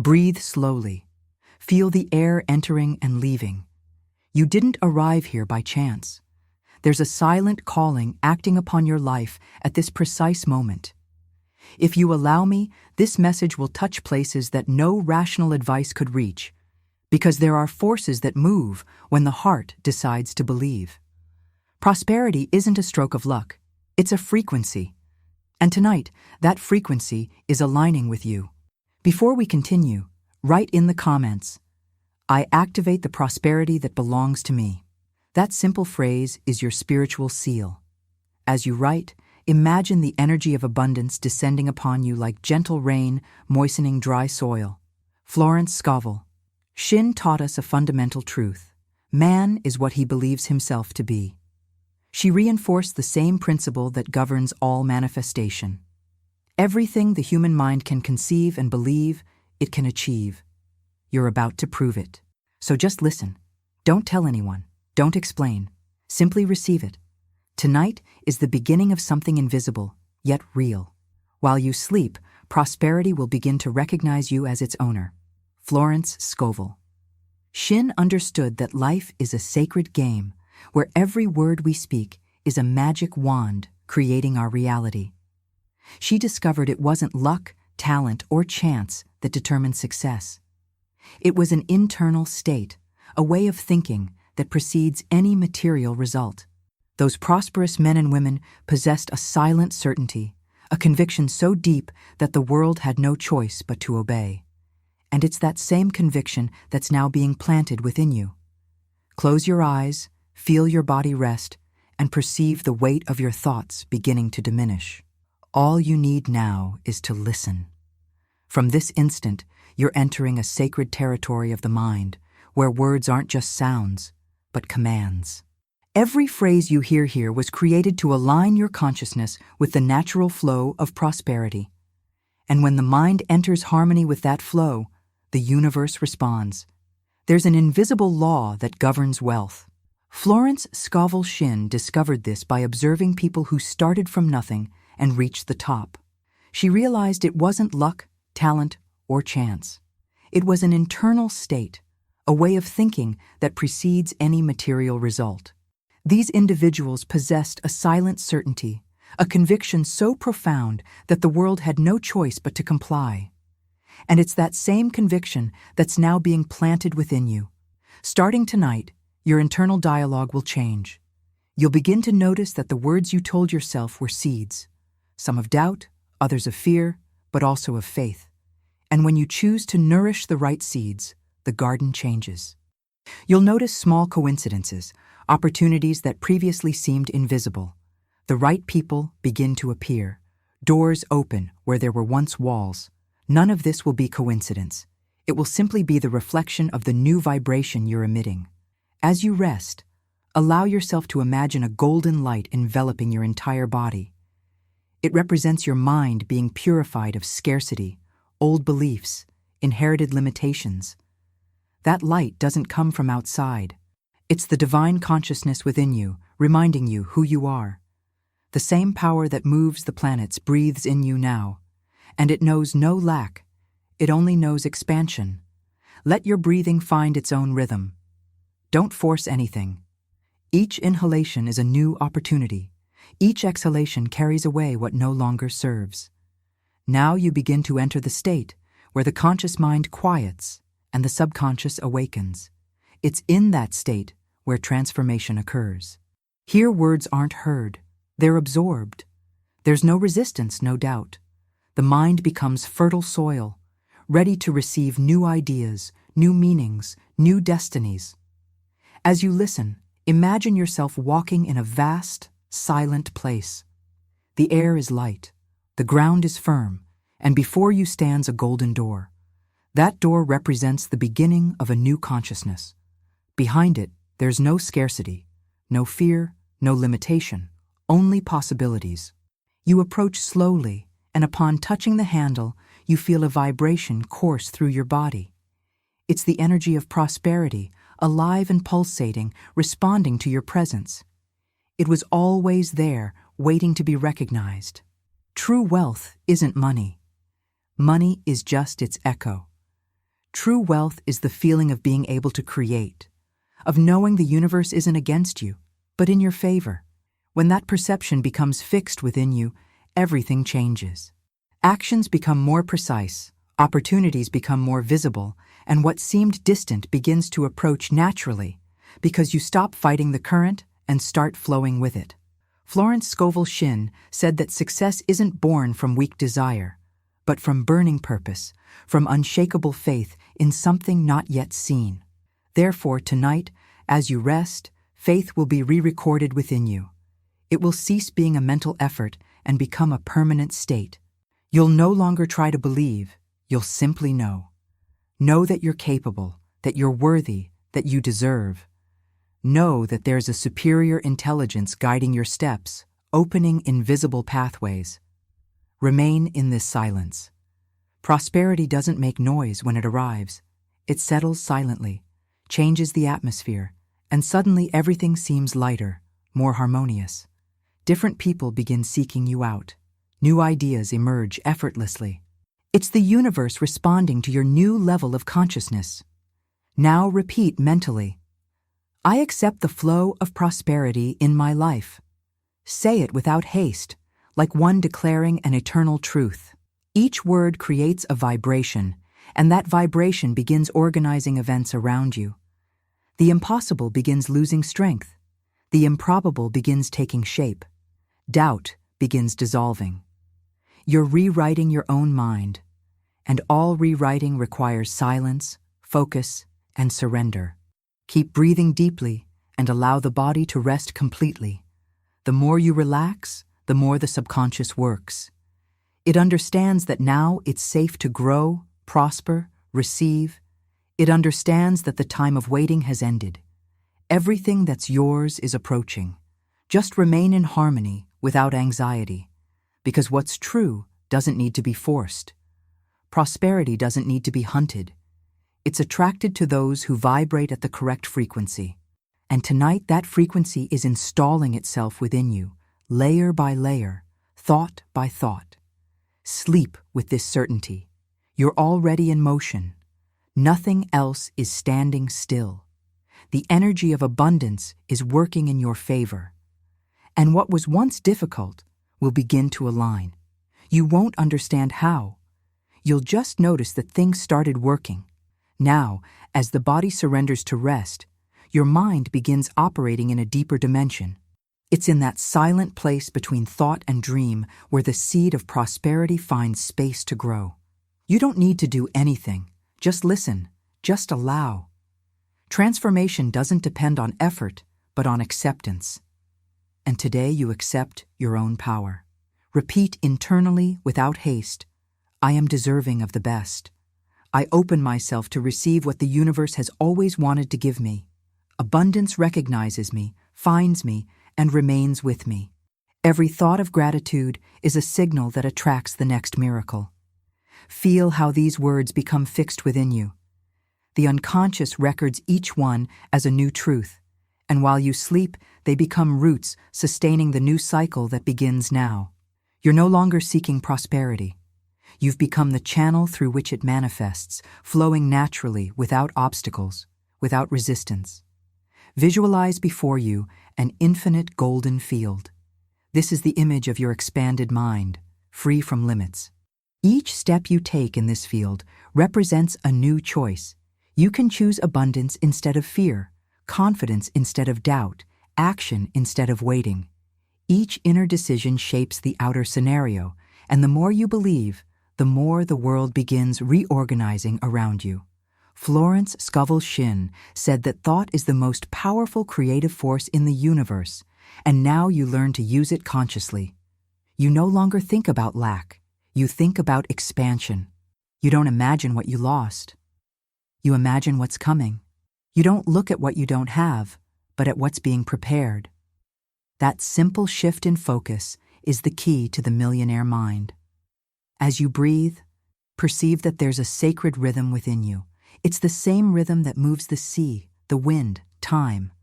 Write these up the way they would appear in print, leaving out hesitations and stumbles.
Breathe slowly. Feel the air entering and leaving. You didn't arrive here by chance. There's a silent calling acting upon your life at this precise moment. If you allow me, this message will touch places that no rational advice could reach, because there are forces that move when the heart decides to believe. Prosperity isn't a stroke of luck, it's a frequency. And tonight, that frequency is aligning with you. Before we continue, write in the comments, "I activate the prosperity that belongs to me." That simple phrase is your spiritual seal. As you write, imagine the energy of abundance descending upon you like gentle rain moistening dry soil. Florence Scovel. Shinn taught us a fundamental truth. Man is what he believes himself to be. She reinforced the same principle that governs all manifestation. Everything the human mind can conceive and believe, it can achieve. You're about to prove it. So just listen. Don't tell anyone. Don't explain. Simply receive it. Tonight is the beginning of something invisible, yet real. While you sleep, prosperity will begin to recognize you as its owner. Florence Scovel. Shinn understood that life is a sacred game, where every word we speak is a magic wand creating our reality. She discovered it wasn't luck, talent, or chance that determined success. It was an internal state, a way of thinking that precedes any material result. Those prosperous men and women possessed a silent certainty, a conviction so deep that the world had no choice but to obey. And it's that same conviction that's now being planted within you. Close your eyes, feel your body rest, and perceive the weight of your thoughts beginning to diminish. All you need now is to listen. From this instant, you're entering a sacred territory of the mind, where words aren't just sounds, but commands. Every phrase you hear here was created to align your consciousness with the natural flow of prosperity. And when the mind enters harmony with that flow, the universe responds. There's an invisible law that governs wealth. Florence Scovel Shinn discovered this by observing people who started from nothing and reached the top. She realized it wasn't luck, talent, or chance. It was an internal state, a way of thinking that precedes any material result. These individuals possessed a silent certainty, a conviction so profound that the world had no choice but to comply. And it's that same conviction that's now being planted within you. Starting tonight, your internal dialogue will change. You'll begin to notice that the words you told yourself were seeds, some of doubt, others of fear, but also of faith. And when you choose to nourish the right seeds, the garden changes. You'll notice small coincidences, opportunities that previously seemed invisible. The right people begin to appear. Doors open where there were once walls. None of this will be coincidence. It will simply be the reflection of the new vibration you're emitting. As you rest, allow yourself to imagine a golden light enveloping your entire body. It represents your mind being purified of scarcity, old beliefs, inherited limitations. That light doesn't come from outside. It's the divine consciousness within you, reminding you who you are. The same power that moves the planets breathes in you now, and it knows no lack. It only knows expansion. Let your breathing find its own rhythm. Don't force anything. Each inhalation is a new opportunity. Each exhalation carries away what no longer serves. Now you begin to enter the state where the conscious mind quiets and the subconscious awakens. It's in that state where transformation occurs. Here words aren't heard, they're absorbed. There's no resistance, no doubt. The mind becomes fertile soil, ready to receive new ideas, new meanings, new destinies. As you listen, imagine yourself walking in a vast, silent place. The air is light, the ground is firm, and before you stands a golden door. That door represents the beginning of a new consciousness. Behind it, there's no scarcity, no fear, no limitation, only possibilities. You approach slowly, and upon touching the handle, you feel a vibration course through your body. It's the energy of prosperity, alive and pulsating, responding to your presence. It was always there, waiting to be recognized. True wealth isn't money. Money is just its echo. True wealth is the feeling of being able to create, of knowing the universe isn't against you, but in your favor. When that perception becomes fixed within you, everything changes. Actions become more precise, opportunities become more visible, and what seemed distant begins to approach naturally, because you stop fighting the current and start flowing with it. Florence Scovel Shinn said that success isn't born from weak desire, but from burning purpose, from unshakable faith in something not yet seen. Therefore, tonight, as you rest, faith will be re-recorded within you. It will cease being a mental effort and become a permanent state. You'll no longer try to believe, you'll simply know. Know that you're capable, that you're worthy, that you deserve. Know that there's a superior intelligence guiding your steps, opening invisible pathways. Remain in this silence. Prosperity doesn't make noise when it arrives. It settles silently, changes the atmosphere, and suddenly everything seems lighter, more harmonious. Different people begin seeking you out. New ideas emerge effortlessly. It's the universe responding to your new level of consciousness. Now repeat mentally, I accept the flow of prosperity in my life. Say it without haste, like one declaring an eternal truth. Each word creates a vibration, and that vibration begins organizing events around you. The impossible begins losing strength. The improbable begins taking shape. Doubt begins dissolving. You're rewriting your own mind, and all rewriting requires silence, focus, and surrender. Keep breathing deeply and allow the body to rest completely. The more you relax, the more the subconscious works. It understands that now it's safe to grow, prosper, receive. It understands that the time of waiting has ended. Everything that's yours is approaching. Just remain in harmony without anxiety, because what's true doesn't need to be forced. Prosperity doesn't need to be hunted. It's attracted to those who vibrate at the correct frequency. And tonight that frequency is installing itself within you, layer by layer, thought by thought. Sleep with this certainty. You're already in motion. Nothing else is standing still. The energy of abundance is working in your favor. And what was once difficult will begin to align. You won't understand how. You'll just notice that things started working. Now, as the body surrenders to rest, your mind begins operating in a deeper dimension. It's in that silent place between thought and dream where the seed of prosperity finds space to grow. You don't need to do anything. Just listen. Just allow. Transformation doesn't depend on effort, but on acceptance. And today you accept your own power. Repeat internally without haste, I am deserving of the best. I open myself to receive what the universe has always wanted to give me. Abundance recognizes me, finds me, and remains with me. Every thought of gratitude is a signal that attracts the next miracle. Feel how these words become fixed within you. The unconscious records each one as a new truth, and while you sleep, they become roots sustaining the new cycle that begins now. You're no longer seeking prosperity. You've become the channel through which it manifests, flowing naturally without obstacles, without resistance. Visualize before you an infinite golden field. This is the image of your expanded mind, free from limits. Each step you take in this field represents a new choice. You can choose abundance instead of fear, confidence instead of doubt, action instead of waiting. Each inner decision shapes the outer scenario, and the more you believe, the more the world begins reorganizing around you. Florence Scovel Shinn said that thought is the most powerful creative force in the universe, and now you learn to use it consciously. You no longer think about lack. You think about expansion. You don't imagine what you lost. You imagine what's coming. You don't look at what you don't have, but at what's being prepared. That simple shift in focus is the key to the millionaire mind. As you breathe, perceive that there's a sacred rhythm within you. It's the same rhythm that moves the sea, the wind, time.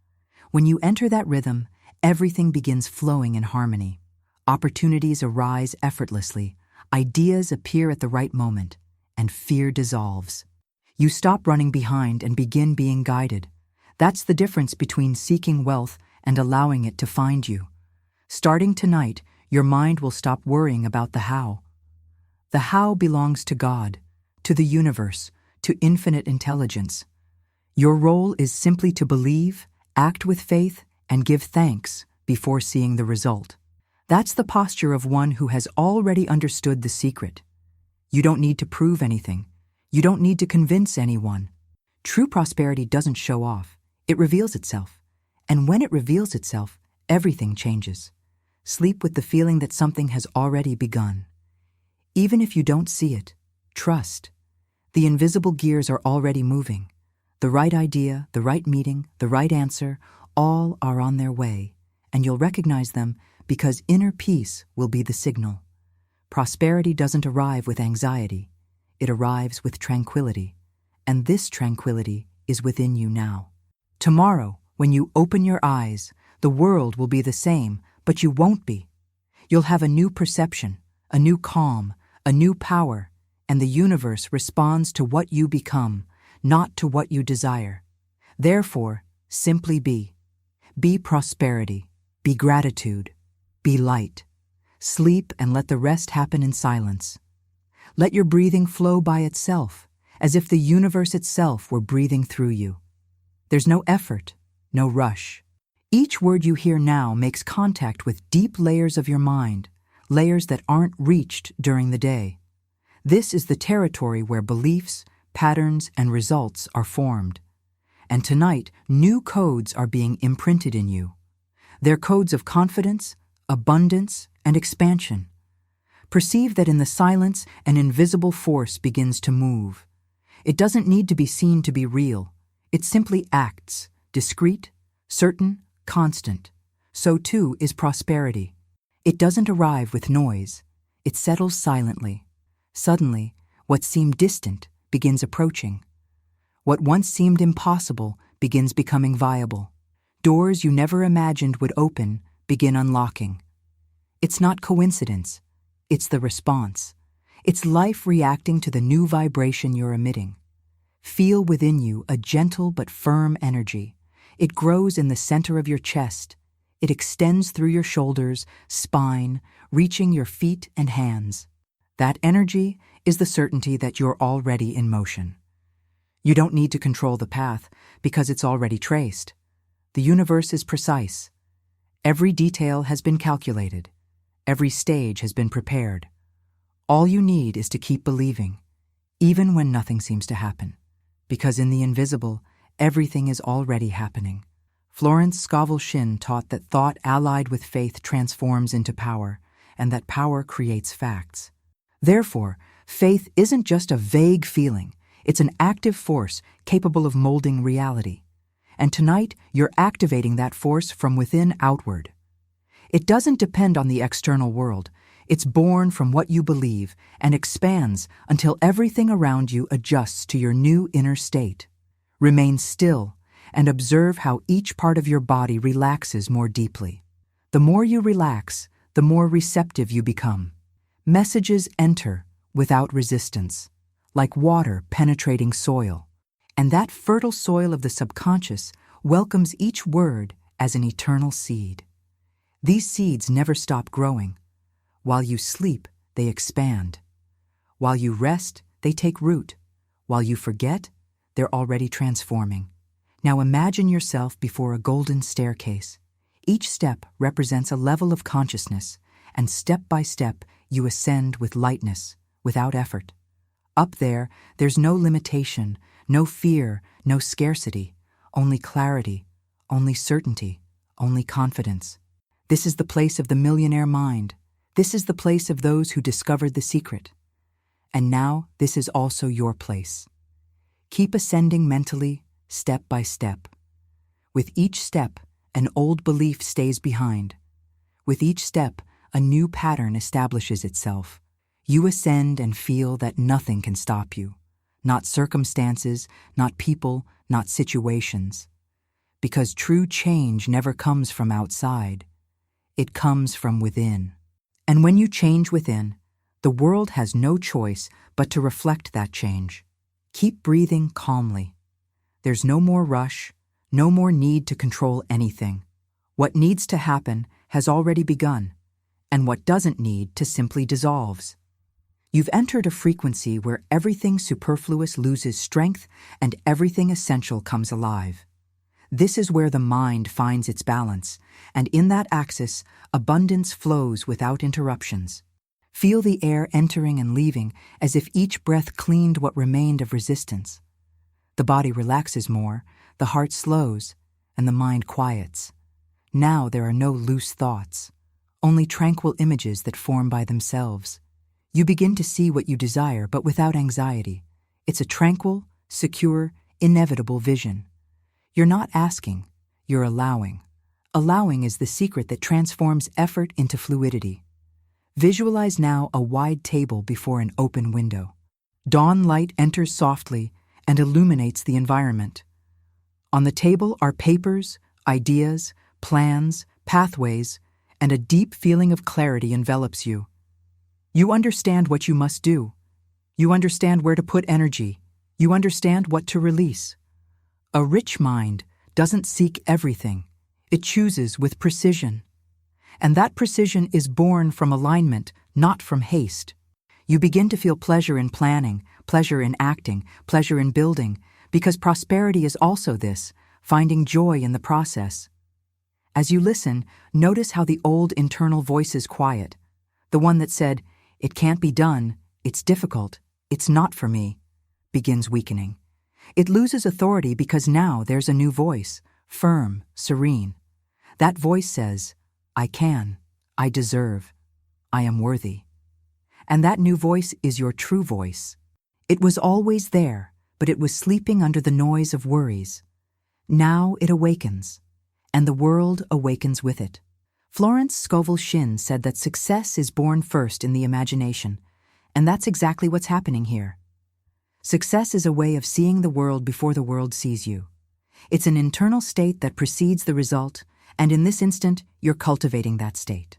When you enter that rhythm, everything begins flowing in harmony. Opportunities arise effortlessly, ideas appear at the right moment, and fear dissolves. You stop running behind and begin being guided. That's the difference between seeking wealth and allowing it to find you. Starting tonight, your mind will stop worrying about the how. The how belongs to God, to the universe, to infinite intelligence. Your role is simply to believe, act with faith, and give thanks before seeing the result. That's the posture of one who has already understood the secret. You don't need to prove anything. You don't need to convince anyone. True prosperity doesn't show off. It reveals itself. And when it reveals itself, everything changes. Sleep with the feeling that something has already begun. Even if you don't see it, trust. The invisible gears are already moving. The right idea, the right meeting, the right answer, all are on their way, and you'll recognize them because inner peace will be the signal. Prosperity doesn't arrive with anxiety. It arrives with tranquility, and this tranquility is within you now. Tomorrow, when you open your eyes, the world will be the same, but you won't be. You'll have a new perception, a new calm, a new power, and the universe responds to what you become, not to what you desire. Therefore, simply be. Be prosperity, be gratitude, be light. Sleep and let the rest happen in silence. Let your breathing flow by itself, as if the universe itself were breathing through you. There's no effort, no rush. Each word you hear now makes contact with deep layers of your mind, layers that aren't reached during the day. This is the territory where beliefs, patterns, and results are formed. And tonight, new codes are being imprinted in you. They're codes of confidence, abundance, and expansion. Perceive that in the silence, an invisible force begins to move. It doesn't need to be seen to be real. It simply acts, discreet, certain, constant. So too is prosperity. It doesn't arrive with noise. It settles silently. Suddenly, what seemed distant begins approaching. What once seemed impossible begins becoming viable. Doors you never imagined would open begin unlocking. It's not coincidence. It's the response. It's life reacting to the new vibration you're emitting. Feel within you a gentle but firm energy. It grows in the center of your chest. It extends through your shoulders, spine, reaching your feet and hands. That energy is the certainty that you're already in motion. You don't need to control the path because it's already traced. The universe is precise. Every detail has been calculated. Every stage has been prepared. All you need is to keep believing, even when nothing seems to happen. Because in the invisible, everything is already happening. Florence Scovel Shinn taught that thought allied with faith transforms into power, and that power creates facts. Therefore, faith isn't just a vague feeling. It's an active force capable of molding reality. And tonight, you're activating that force from within outward. It doesn't depend on the external world. It's born from what you believe and expands until everything around you adjusts to your new inner state. Remain still and observe how each part of your body relaxes more deeply. The more you relax, the more receptive you become. Messages enter without resistance, like water penetrating soil. And that fertile soil of the subconscious welcomes each word as an eternal seed. These seeds never stop growing. While you sleep, they expand. While you rest, they take root. While you forget, they're already transforming. Now imagine yourself before a golden staircase. Each step represents a level of consciousness, and step by step, you ascend with lightness, without effort. Up there, there's no limitation, no fear, no scarcity, only clarity, only certainty, only confidence. This is the place of the millionaire mind. This is the place of those who discovered the secret. And now, this is also your place. Keep ascending mentally, step by step. With each step, an old belief stays behind. With each step, a new pattern establishes itself. You ascend and feel that nothing can stop you. Not circumstances, not people, not situations. Because true change never comes from outside. It comes from within. And when you change within, the world has no choice but to reflect that change. Keep breathing calmly. There's no more rush, no more need to control anything. What needs to happen has already begun, and what doesn't need to simply dissolves. You've entered a frequency where everything superfluous loses strength and everything essential comes alive. This is where the mind finds its balance, and in that axis, abundance flows without interruptions. Feel the air entering and leaving as if each breath cleaned what remained of resistance. The body relaxes more, the heart slows, and the mind quiets. Now there are no loose thoughts, only tranquil images that form by themselves. You begin to see what you desire, but without anxiety. It's a tranquil, secure, inevitable vision. You're not asking, you're allowing. Allowing is the secret that transforms effort into fluidity. Visualize now a wide table before an open window. Dawn light enters softly and illuminates the environment. On the table are papers, ideas, plans, pathways, and a deep feeling of clarity envelops you. You understand what you must do. You understand where to put energy. You understand what to release. A rich mind doesn't seek everything. It chooses with precision. And that precision is born from alignment, not from haste. You begin to feel pleasure in planning, pleasure in acting, pleasure in building, because prosperity is also this, finding joy in the process. As you listen, notice how the old internal voice is quiet. The one that said, "It can't be done, it's difficult, it's not for me," begins weakening. It loses authority because now there's a new voice, firm, serene. That voice says, "I can, I deserve, I am worthy." And that new voice is your true voice. It was always there, but it was sleeping under the noise of worries. Now it awakens, and the world awakens with it. Florence Scovel Shinn said that success is born first in the imagination, and that's exactly what's happening here. Success is a way of seeing the world before the world sees you. It's an internal state that precedes the result, and in this instant, you're cultivating that state.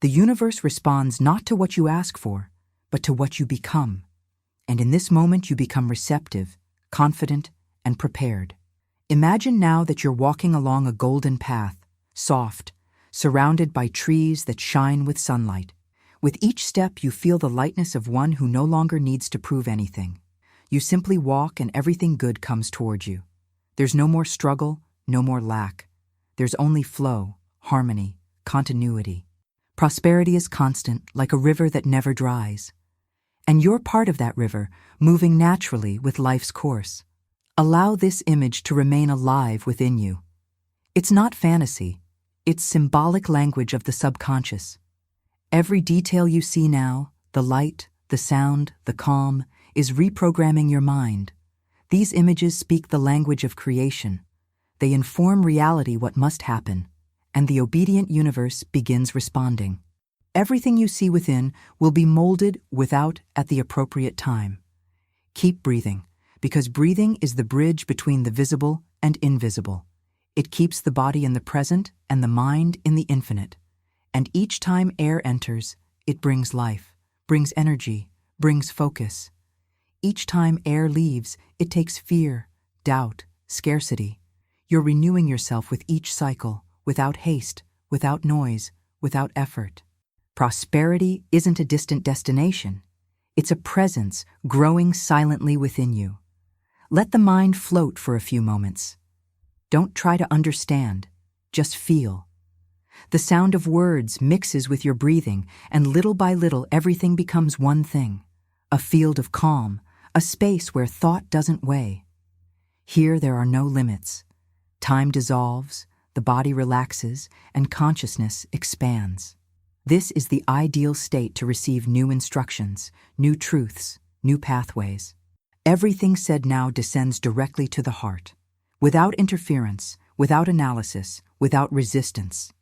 The universe responds not to what you ask for, but to what you become. And in this moment, you become receptive, confident, and prepared. Imagine now that you're walking along a golden path, soft, surrounded by trees that shine with sunlight. With each step, you feel the lightness of one who no longer needs to prove anything. You simply walk and everything good comes toward you. There's no more struggle, no more lack. There's only flow, harmony, continuity. Prosperity is constant, like a river that never dries. And you're part of that river, moving naturally with life's course. Allow this image to remain alive within you. It's not fantasy. It's symbolic language of the subconscious. Every detail you see now, the light, the sound, the calm, is reprogramming your mind. These images speak the language of creation. They inform reality what must happen, and the obedient universe begins responding. Everything you see within will be molded without at the appropriate time. Keep breathing, because breathing is the bridge between the visible and invisible. It keeps the body in the present and the mind in the infinite. And each time air enters, it brings life, brings energy, brings focus. Each time air leaves, it takes fear, doubt, scarcity. You're renewing yourself with each cycle, without haste, without noise, without effort. Prosperity isn't a distant destination. It's a presence growing silently within you. Let the mind float for a few moments. Don't try to understand, just feel. The sound of words mixes with your breathing, and little by little everything becomes one thing, a field of calm, a space where thought doesn't weigh. Here there are no limits. Time dissolves, the body relaxes, and consciousness expands. This is the ideal state to receive new instructions, new truths, new pathways. Everything said now descends directly to the heart, without interference, without analysis, without resistance.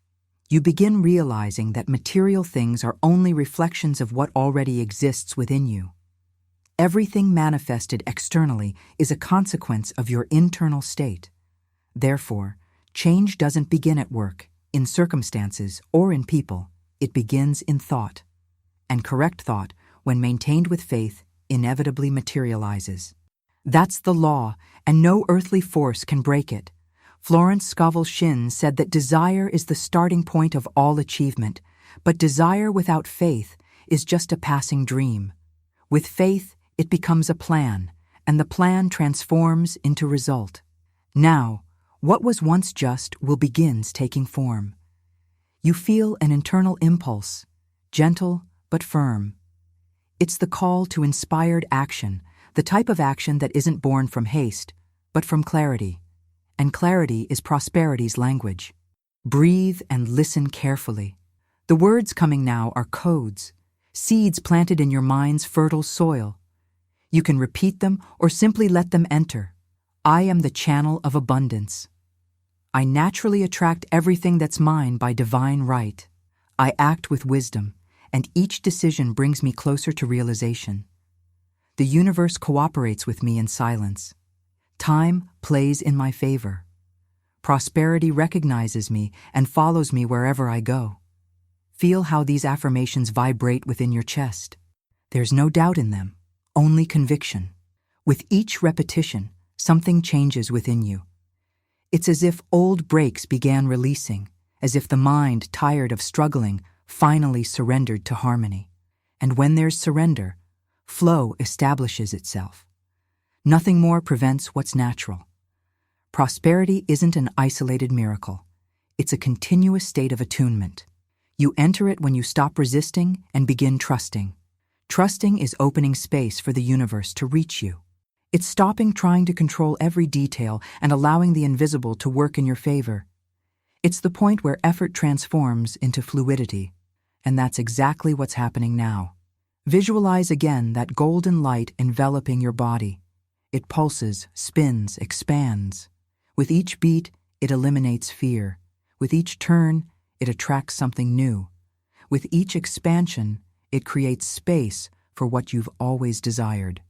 You begin realizing that material things are only reflections of what already exists within you. Everything manifested externally is a consequence of your internal state. Therefore, change doesn't begin at work, in circumstances, or in people. It begins in thought. And correct thought, when maintained with faith, inevitably materializes. That's the law, and no earthly force can break it. Florence Scovel Shinn said that desire is the starting point of all achievement, but desire without faith is just a passing dream. With faith, it becomes a plan, and the plan transforms into result. Now, what was once just will begins taking form. You feel an internal impulse, gentle but firm. It's the call to inspired action, the type of action that isn't born from haste, but from clarity. And clarity is prosperity's language. Breathe and listen carefully. The words coming now are codes, seeds planted in your mind's fertile soil. You can repeat them or simply let them enter. I am the channel of abundance. I naturally attract everything that's mine by divine right. I act with wisdom, and each decision brings me closer to realization. The universe cooperates with me in silence. Time plays in my favor. Prosperity recognizes me and follows me wherever I go. Feel how these affirmations vibrate within your chest. There's no doubt in them, only conviction. With each repetition, something changes within you. It's as if old brakes began releasing, as if the mind, tired of struggling, finally surrendered to harmony. And when there's surrender, flow establishes itself. Nothing more prevents what's natural. Prosperity isn't an isolated miracle. It's a continuous state of attunement. You enter it when you stop resisting and begin trusting. Trusting is opening space for the universe to reach you. It's stopping trying to control every detail and allowing the invisible to work in your favor. It's the point where effort transforms into fluidity, and that's exactly what's happening now. Visualize again that golden light enveloping your body. It pulses, spins, expands. With each beat, it eliminates fear. With each turn, it attracts something new. With each expansion, it creates space for what you've always desired.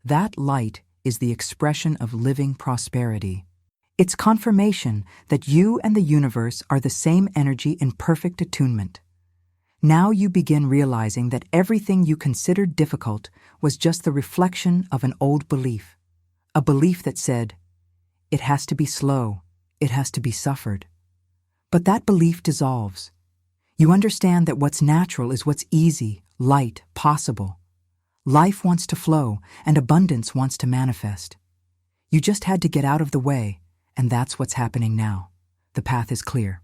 That light is the expression of living prosperity. It's confirmation that you and the universe are the same energy in perfect attunement. Now you begin realizing that everything you considered difficult was just the reflection of an old belief. A belief that said, it has to be slow, it has to be suffered. But that belief dissolves. You understand that what's natural is what's easy, light, possible. Life wants to flow, and abundance wants to manifest. You just had to get out of the way, and that's what's happening now. The path is clear.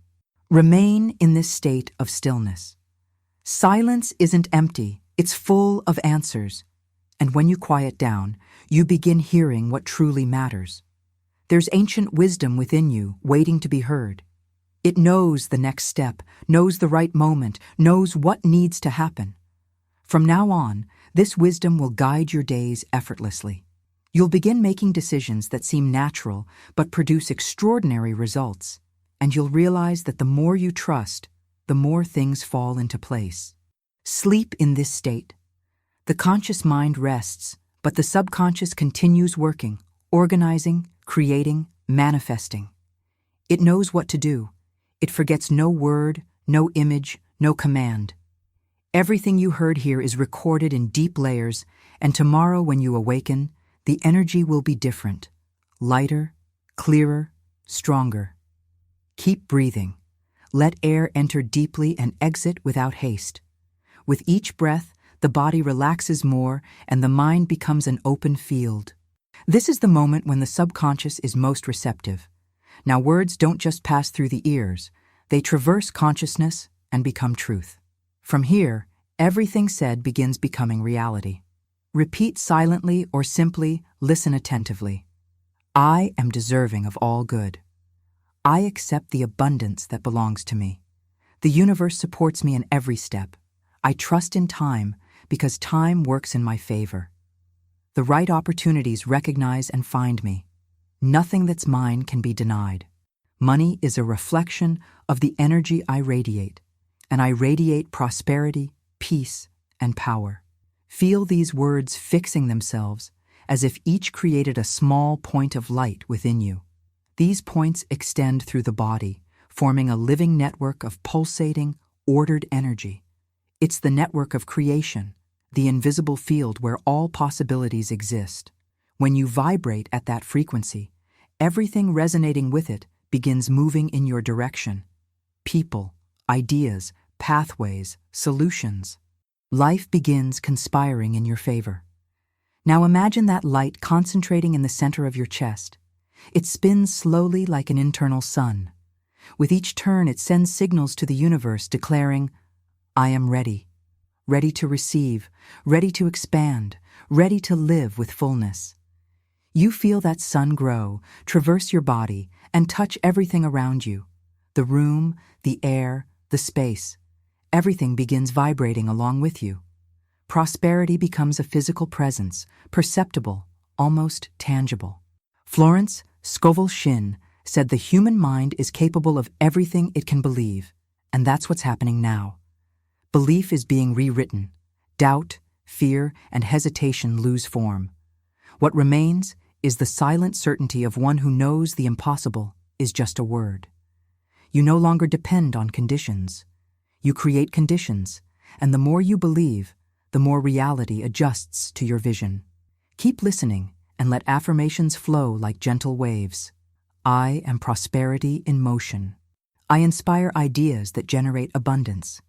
Remain in this state of stillness. Silence isn't empty, it's full of answers. And when you quiet down, you begin hearing what truly matters. There's ancient wisdom within you, waiting to be heard. It knows the next step, knows the right moment, knows what needs to happen. From now on, this wisdom will guide your days effortlessly. You'll begin making decisions that seem natural but produce extraordinary results, and you'll realize that the more you trust, the more things fall into place. Sleep in this state. The conscious mind rests, but the subconscious continues working, organizing, creating, manifesting. It knows what to do. It forgets no word, no image, no command. Everything you heard here is recorded in deep layers, and tomorrow when you awaken, the energy will be different, lighter, clearer, stronger. Keep breathing. Let air enter deeply and exit without haste. With each breath, the body relaxes more and the mind becomes an open field. This is the moment when the subconscious is most receptive. Now words don't just pass through the ears, they traverse consciousness and become truth. From here, everything said begins becoming reality. Repeat silently or simply listen attentively. I am deserving of all good. I accept the abundance that belongs to me. The universe supports me in every step. I trust in time because time works in my favor. The right opportunities recognize and find me. Nothing that's mine can be denied. Money is a reflection of the energy I radiate, and I radiate prosperity, peace, and power. Feel these words fixing themselves as if each created a small point of light within you. These points extend through the body, forming a living network of pulsating, ordered energy. It's the network of creation, the invisible field where all possibilities exist. When you vibrate at that frequency, everything resonating with it begins moving in your direction. People, ideas, pathways, solutions. Life begins conspiring in your favor. Now imagine that light concentrating in the center of your chest. It spins slowly like an internal sun. With each turn, it sends signals to the universe declaring, I am ready. Ready to receive, ready to expand, ready to live with fullness. You feel that sun grow, traverse your body, and touch everything around you. The room, the air, the space. Everything begins vibrating along with you. Prosperity becomes a physical presence, perceptible, almost tangible. Florence, Scovel Shinn said the human mind is capable of everything it can believe, and that's what's happening now. Belief is being rewritten. Doubt, fear, and hesitation lose form. What remains is the silent certainty of one who knows the impossible is just a word. You no longer depend on conditions. You create conditions, and the more you believe, the more reality adjusts to your vision. Keep listening and let affirmations flow like gentle waves. I am prosperity in motion. I inspire ideas that generate abundance.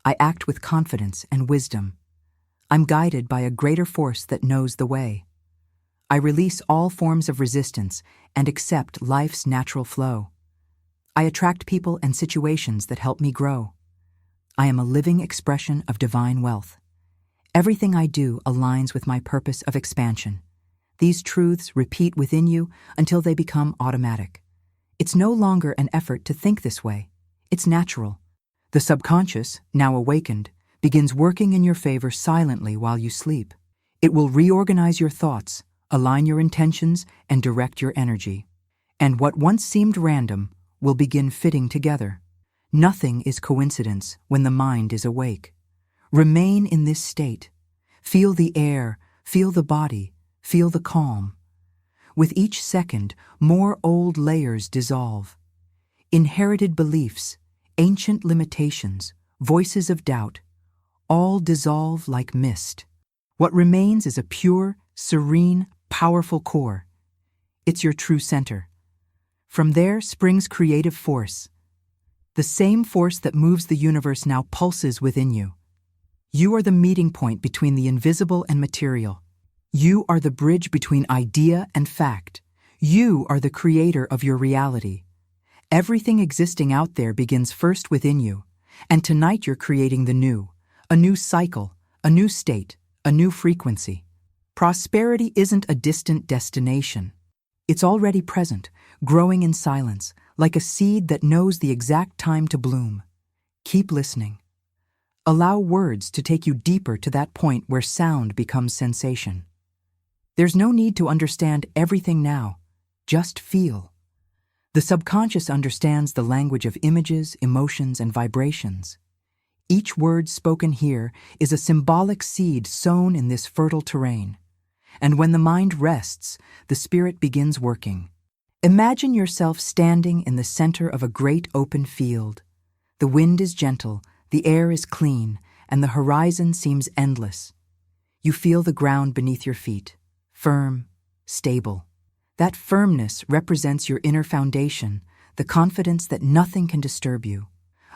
I act with confidence and wisdom. I'm guided by a greater force that knows the way. I release all forms of resistance and accept life's natural flow. I attract people and situations that help me grow. I am a living expression of divine wealth. Everything I do aligns with my purpose of expansion. These truths repeat within you until they become automatic. It's no longer an effort to think this way. It's natural. The subconscious, now awakened, begins working in your favor silently while you sleep. It will reorganize your thoughts, align your intentions, and direct your energy. And what once seemed random will begin fitting together. Nothing is coincidence when the mind is awake. Remain in this state. Feel the air, feel the body, feel the calm. With each second, more old layers dissolve. Inherited beliefs, ancient limitations, voices of doubt, all dissolve like mist. What remains is a pure, serene, powerful core. It's your true center. From there springs creative force. The same force that moves the universe now pulses within you. You are the meeting point between the invisible and material. You are the bridge between idea and fact. You are the creator of your reality. Everything existing out there begins first within you, and tonight you're creating the new, a new cycle, a new state, a new frequency. Prosperity isn't a distant destination. It's already present, growing in silence, like a seed that knows the exact time to bloom. Keep listening. Allow words to take you deeper to that point where sound becomes sensation. There's no need to understand everything now. Just feel. The subconscious understands the language of images, emotions, and vibrations. Each word spoken here is a symbolic seed sown in this fertile terrain. And when the mind rests, the spirit begins working. Imagine yourself standing in the center of a great open field. The wind is gentle, the air is clean, and the horizon seems endless. You feel the ground beneath your feet, firm, stable. That firmness represents your inner foundation, the confidence that nothing can disturb you.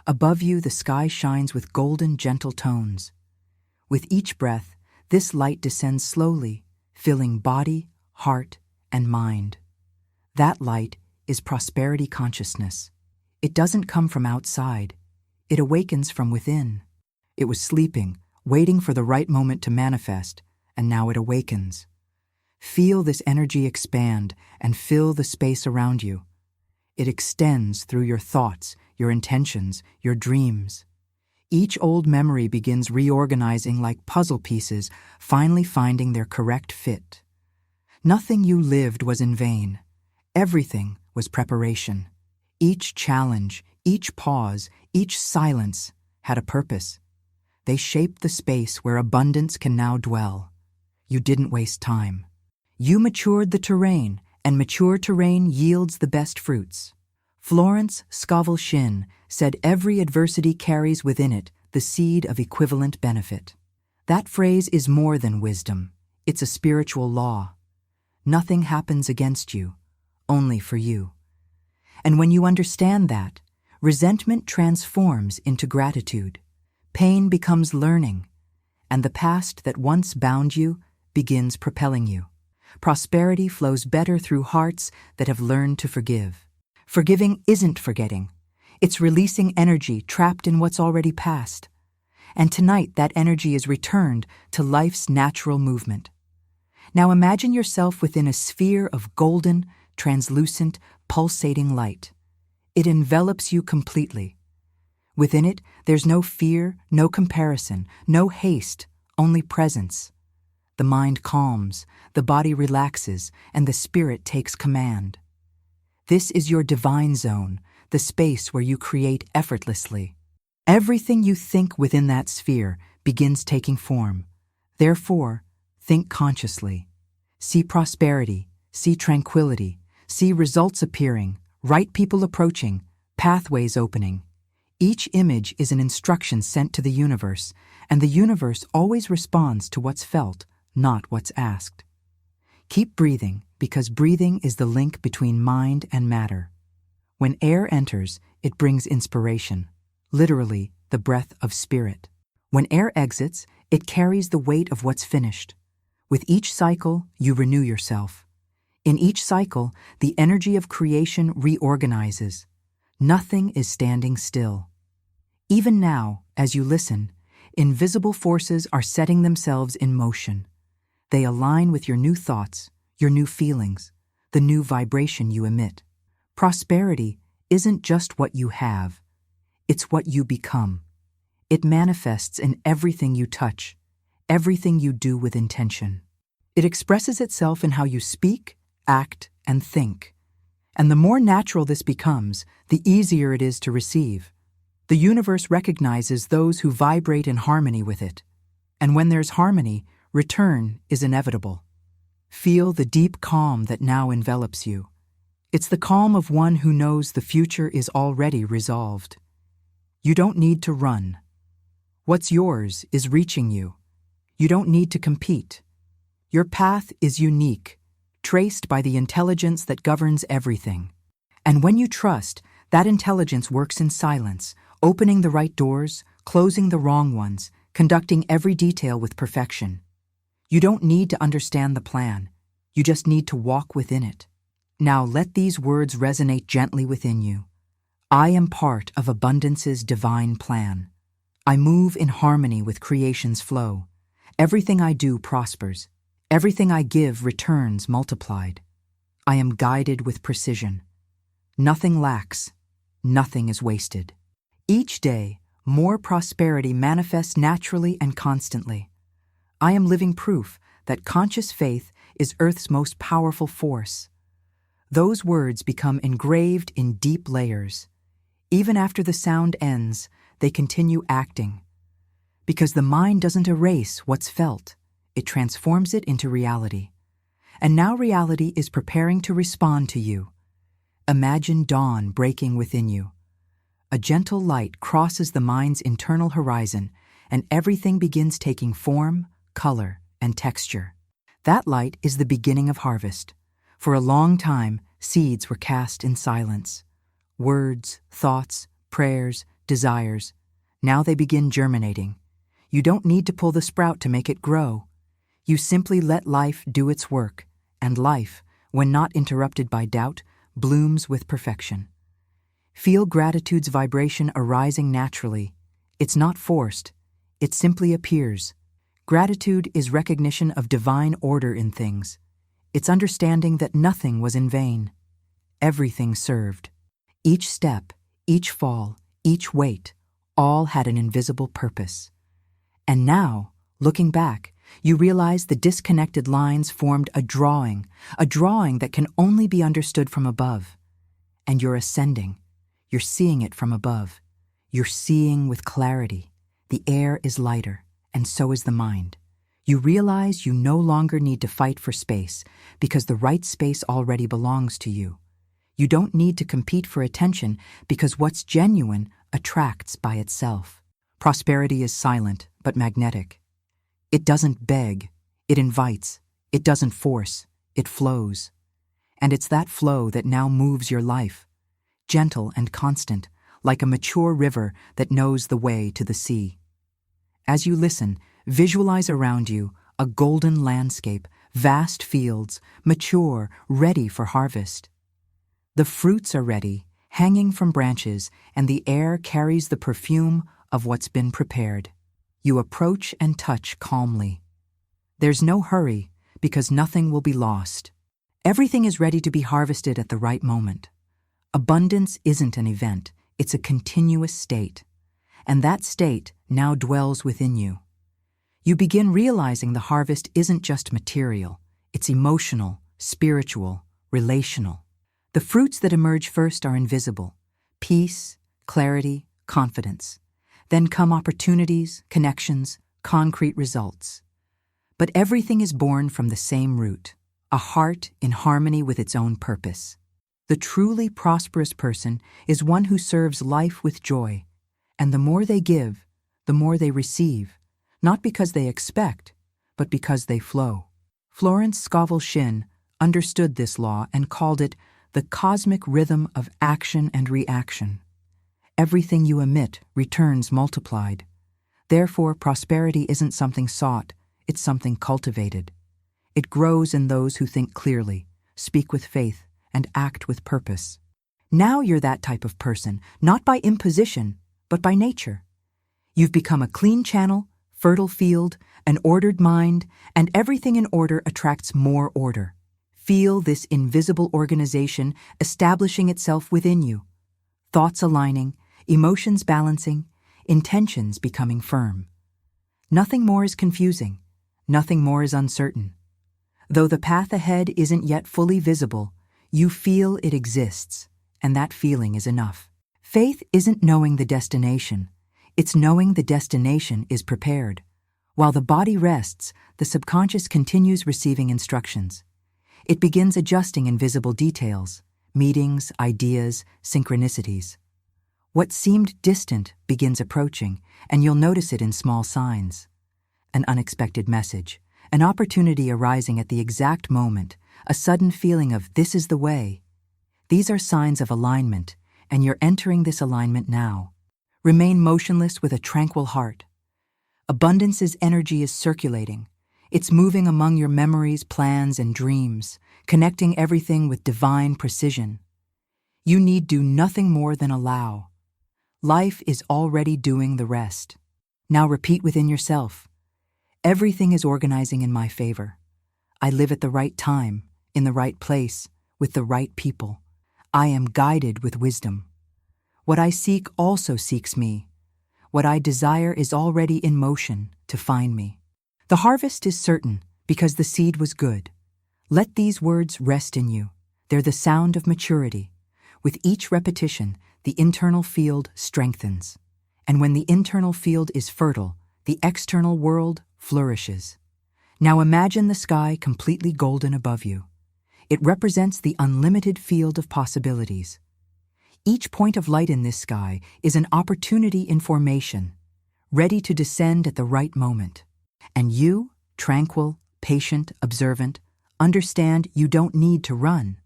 Above you, the sky shines with golden, gentle tones. With each breath, this light descends slowly, filling body, heart, and mind. That light is prosperity consciousness. It doesn't come from outside. It awakens from within. It was sleeping, waiting for the right moment to manifest, and now it awakens. Feel this energy expand and fill the space around you. It extends through your thoughts, your intentions, your dreams. Each old memory begins reorganizing like puzzle pieces, finally finding their correct fit. Nothing you lived was in vain. Everything was preparation. Each challenge, each pause, each silence had a purpose. They shaped the space where abundance can now dwell. You didn't waste time. You matured the terrain, and mature terrain yields the best fruits. Florence, Scovel Shinn said every adversity carries within it the seed of equivalent benefit. That phrase is more than wisdom. It's a spiritual law. Nothing happens against you, only for you. And when you understand that, resentment transforms into gratitude. Pain becomes learning, and the past that once bound you begins propelling you. Prosperity flows better through hearts that have learned to forgive. Forgiving isn't forgetting. It's releasing energy trapped in what's already past. And tonight that energy is returned to life's natural movement. Now imagine yourself within a sphere of golden, translucent, pulsating light. It envelops you completely. Within it, there's no fear, no comparison, no haste, only presence. The mind calms, the body relaxes, and the spirit takes command. This is your divine zone, the space where you create effortlessly. Everything you think within that sphere begins taking form. Therefore, think consciously. See prosperity, see tranquility, see results appearing, right people approaching, pathways opening. Each image is an instruction sent to the universe, and the universe always responds to what's felt, not what's asked. Keep breathing, because breathing is the link between mind and matter. When air enters, it brings inspiration, literally the breath of spirit. When air exits, it carries the weight of what's finished. With each cycle, you renew yourself. In each cycle, the energy of creation reorganizes. Nothing is standing still. Even now, as you listen, invisible forces are setting themselves in motion. They align with your new thoughts, your new feelings, the new vibration you emit. Prosperity isn't just what you have, it's what you become. It manifests in everything you touch, everything you do with intention. It expresses itself in how you speak, act, and think. And the more natural this becomes, the easier it is to receive. The universe recognizes those who vibrate in harmony with it. And when there's harmony, return is inevitable. Feel the deep calm that now envelops you. It's the calm of one who knows the future is already resolved. You don't need to run. What's yours is reaching you. You don't need to compete. Your path is unique, traced by the intelligence that governs everything. And when you trust, that intelligence works in silence, opening the right doors, closing the wrong ones, conducting every detail with perfection. You don't need to understand the plan. You just need to walk within it. Now let these words resonate gently within you. I am part of abundance's divine plan. I move in harmony with creation's flow. Everything I do prospers. Everything I give returns multiplied. I am guided with precision. Nothing lacks. Nothing is wasted. Each day, more prosperity manifests naturally and constantly. I am living proof that conscious faith is Earth's most powerful force. Those words become engraved in deep layers. Even after the sound ends, they continue acting. Because the mind doesn't erase what's felt, it transforms it into reality. And now reality is preparing to respond to you. Imagine dawn breaking within you. A gentle light crosses the mind's internal horizon, and everything begins taking form, color, and texture. That light is the beginning of harvest. For a long time, seeds were cast in silence. Words, thoughts, prayers, desires. Now they begin germinating. You don't need to pull the sprout to make it grow. You simply let life do its work, and life, when not interrupted by doubt, blooms with perfection. Feel gratitude's vibration arising naturally. It's not forced. It simply appears. Gratitude is recognition of divine order in things. It's understanding that nothing was in vain. Everything served. Each step, each fall, each weight, all had an invisible purpose. And now, looking back, you realize the disconnected lines formed a drawing that can only be understood from above. And you're ascending. You're seeing it from above. You're seeing with clarity. The air is lighter, and so is the mind. You realize you no longer need to fight for space because the right space already belongs to you. You don't need to compete for attention because what's genuine attracts by itself. Prosperity is silent but magnetic. It doesn't beg, it invites. It doesn't force, it flows. And it's that flow that now moves your life, gentle and constant, like a mature river that knows the way to the sea. As you listen, visualize around you a golden landscape, vast fields, mature, ready for harvest. The fruits are ready, hanging from branches, and the air carries the perfume of what's been prepared. You approach and touch calmly. There's no hurry, because nothing will be lost. Everything is ready to be harvested at the right moment. Abundance isn't an event, it's a continuous state. And that state now dwells within you. You begin realizing the harvest isn't just material, it's emotional, spiritual, relational. The fruits that emerge first are invisible: peace, clarity, confidence. Then come opportunities, connections, concrete results. But everything is born from the same root, a heart in harmony with its own purpose. The truly prosperous person is one who serves life with joy, and the more they give, the more they receive, not because they expect, but because they flow. Florence Scovel Shinn understood this law and called it the cosmic rhythm of action and reaction. Everything you emit returns multiplied. Therefore, prosperity isn't something sought, it's something cultivated. It grows in those who think clearly, speak with faith, and act with purpose. Now you're that type of person, not by imposition, but by nature. You've become a clean channel, fertile field, an ordered mind, and everything in order attracts more order. Feel this invisible organization establishing itself within you. Thoughts aligning, emotions balancing, intentions becoming firm. Nothing more is confusing. Nothing more is uncertain. Though the path ahead isn't yet fully visible, you feel it exists, and that feeling is enough. Faith isn't knowing the destination. It's knowing the destination is prepared. While the body rests, the subconscious continues receiving instructions. It begins adjusting invisible details, meetings, ideas, synchronicities. What seemed distant begins approaching, and you'll notice it in small signs. An unexpected message, an opportunity arising at the exact moment, a sudden feeling of this is the way. These are signs of alignment, and you're entering this alignment now. Remain motionless with a tranquil heart. Abundance's energy is circulating. It's moving among your memories, plans, and dreams, connecting everything with divine precision. You need do nothing more than allow. Life is already doing the rest. Now repeat within yourself. Everything is organizing in my favor. I live at the right time, in the right place, with the right people. I am guided with wisdom. What I seek also seeks me. What I desire is already in motion to find me. The harvest is certain because the seed was good. Let these words rest in you. They're the sound of maturity. With each repetition, the internal field strengthens. And when the internal field is fertile, the external world flourishes. Now imagine the sky completely golden above you. It represents the unlimited field of possibilities. Each point of light in this sky is an opportunity in formation, ready to descend at the right moment. And you, tranquil, patient, observant, understand you don't need to run.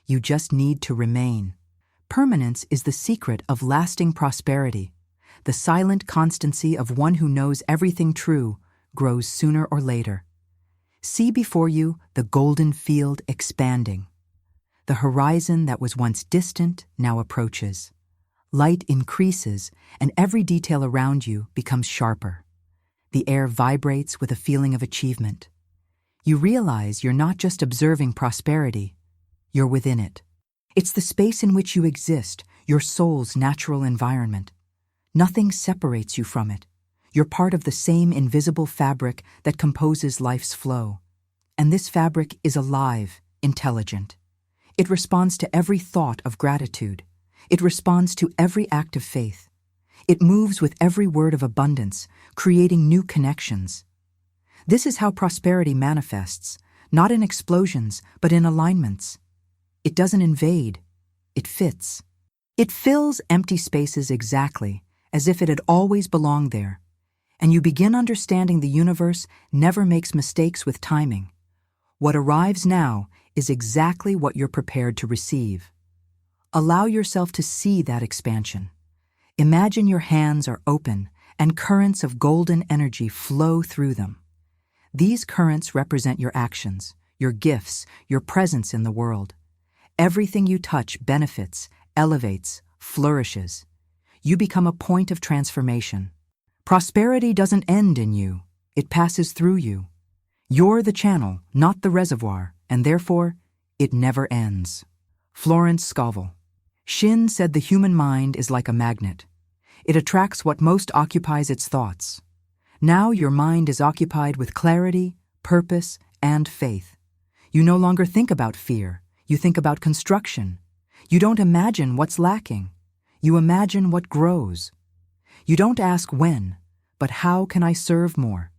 You just need to remain. Permanence is the secret of lasting prosperity. The silent constancy of one who knows everything true grows sooner or later. See before you the golden field expanding. The horizon that was once distant now approaches. Light increases, and every detail around you becomes sharper. The air vibrates with a feeling of achievement. You realize you're not just observing prosperity, you're within it. It's the space in which you exist, your soul's natural environment. Nothing separates you from it. You're part of the same invisible fabric that composes life's flow. And this fabric is alive, intelligent. It responds to every thought of gratitude. It responds to every act of faith. It moves with every word of abundance, creating new connections. This is how prosperity manifests, not in explosions, but in alignments. It doesn't invade, it fits. It fills empty spaces exactly, as if it had always belonged there. And you begin understanding the universe never makes mistakes with timing. What arrives now is exactly what you're prepared to receive. Allow yourself to see that expansion. Imagine your hands are open and currents of golden energy flow through them. These currents represent your actions, your gifts, your presence in the world. Everything you touch benefits, elevates, flourishes. You become a point of transformation. Prosperity doesn't end in you, it passes through you. You're the channel, not the reservoir, and therefore, it never ends. Florence Scovel. Shinn said the human mind is like a magnet. It attracts what most occupies its thoughts. Now your mind is occupied with clarity, purpose, and faith. You no longer think about fear, you think about construction. You don't imagine what's lacking. You imagine what grows. You don't ask when, but how can I serve more?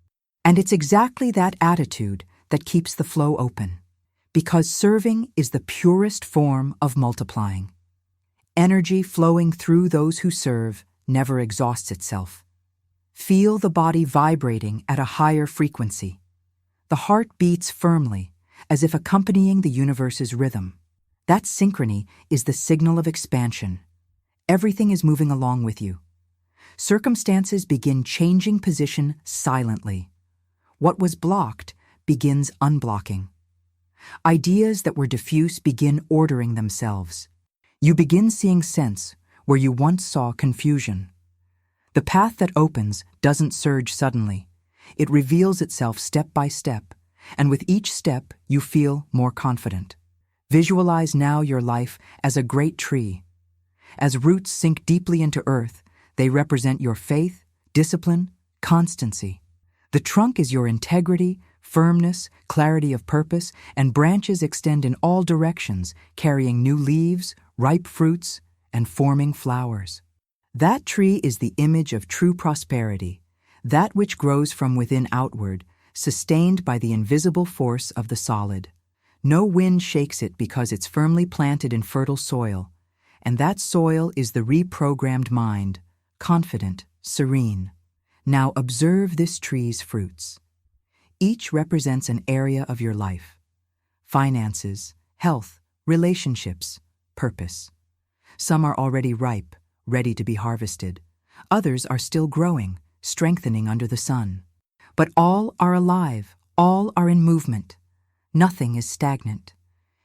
And it's exactly that attitude that keeps the flow open. Because serving is the purest form of multiplying. Energy flowing through those who serve never exhausts itself. Feel the body vibrating at a higher frequency. The heart beats firmly, as if accompanying the universe's rhythm. That synchrony is the signal of expansion. Everything is moving along with you. Circumstances begin changing position silently. What was blocked begins unblocking. Ideas that were diffuse begin ordering themselves. You begin seeing sense where you once saw confusion. The path that opens doesn't surge suddenly. It reveals itself step by step, and with each step you feel more confident. Visualize now your life as a great tree. As roots sink deeply into earth, they represent your faith, discipline, constancy. The trunk is your integrity, firmness, clarity of purpose, and branches extend in all directions, carrying new leaves, ripe fruits, and forming flowers. That tree is the image of true prosperity, that which grows from within outward, sustained by the invisible force of the solid. No wind shakes it because it's firmly planted in fertile soil, and that soil is the reprogrammed mind, confident, serene. Now observe this tree's fruits. Each represents an area of your life: finances, health, relationships, purpose. Some are already ripe, ready to be harvested. Others are still growing, strengthening under the sun. But all are alive, all are in movement. Nothing is stagnant.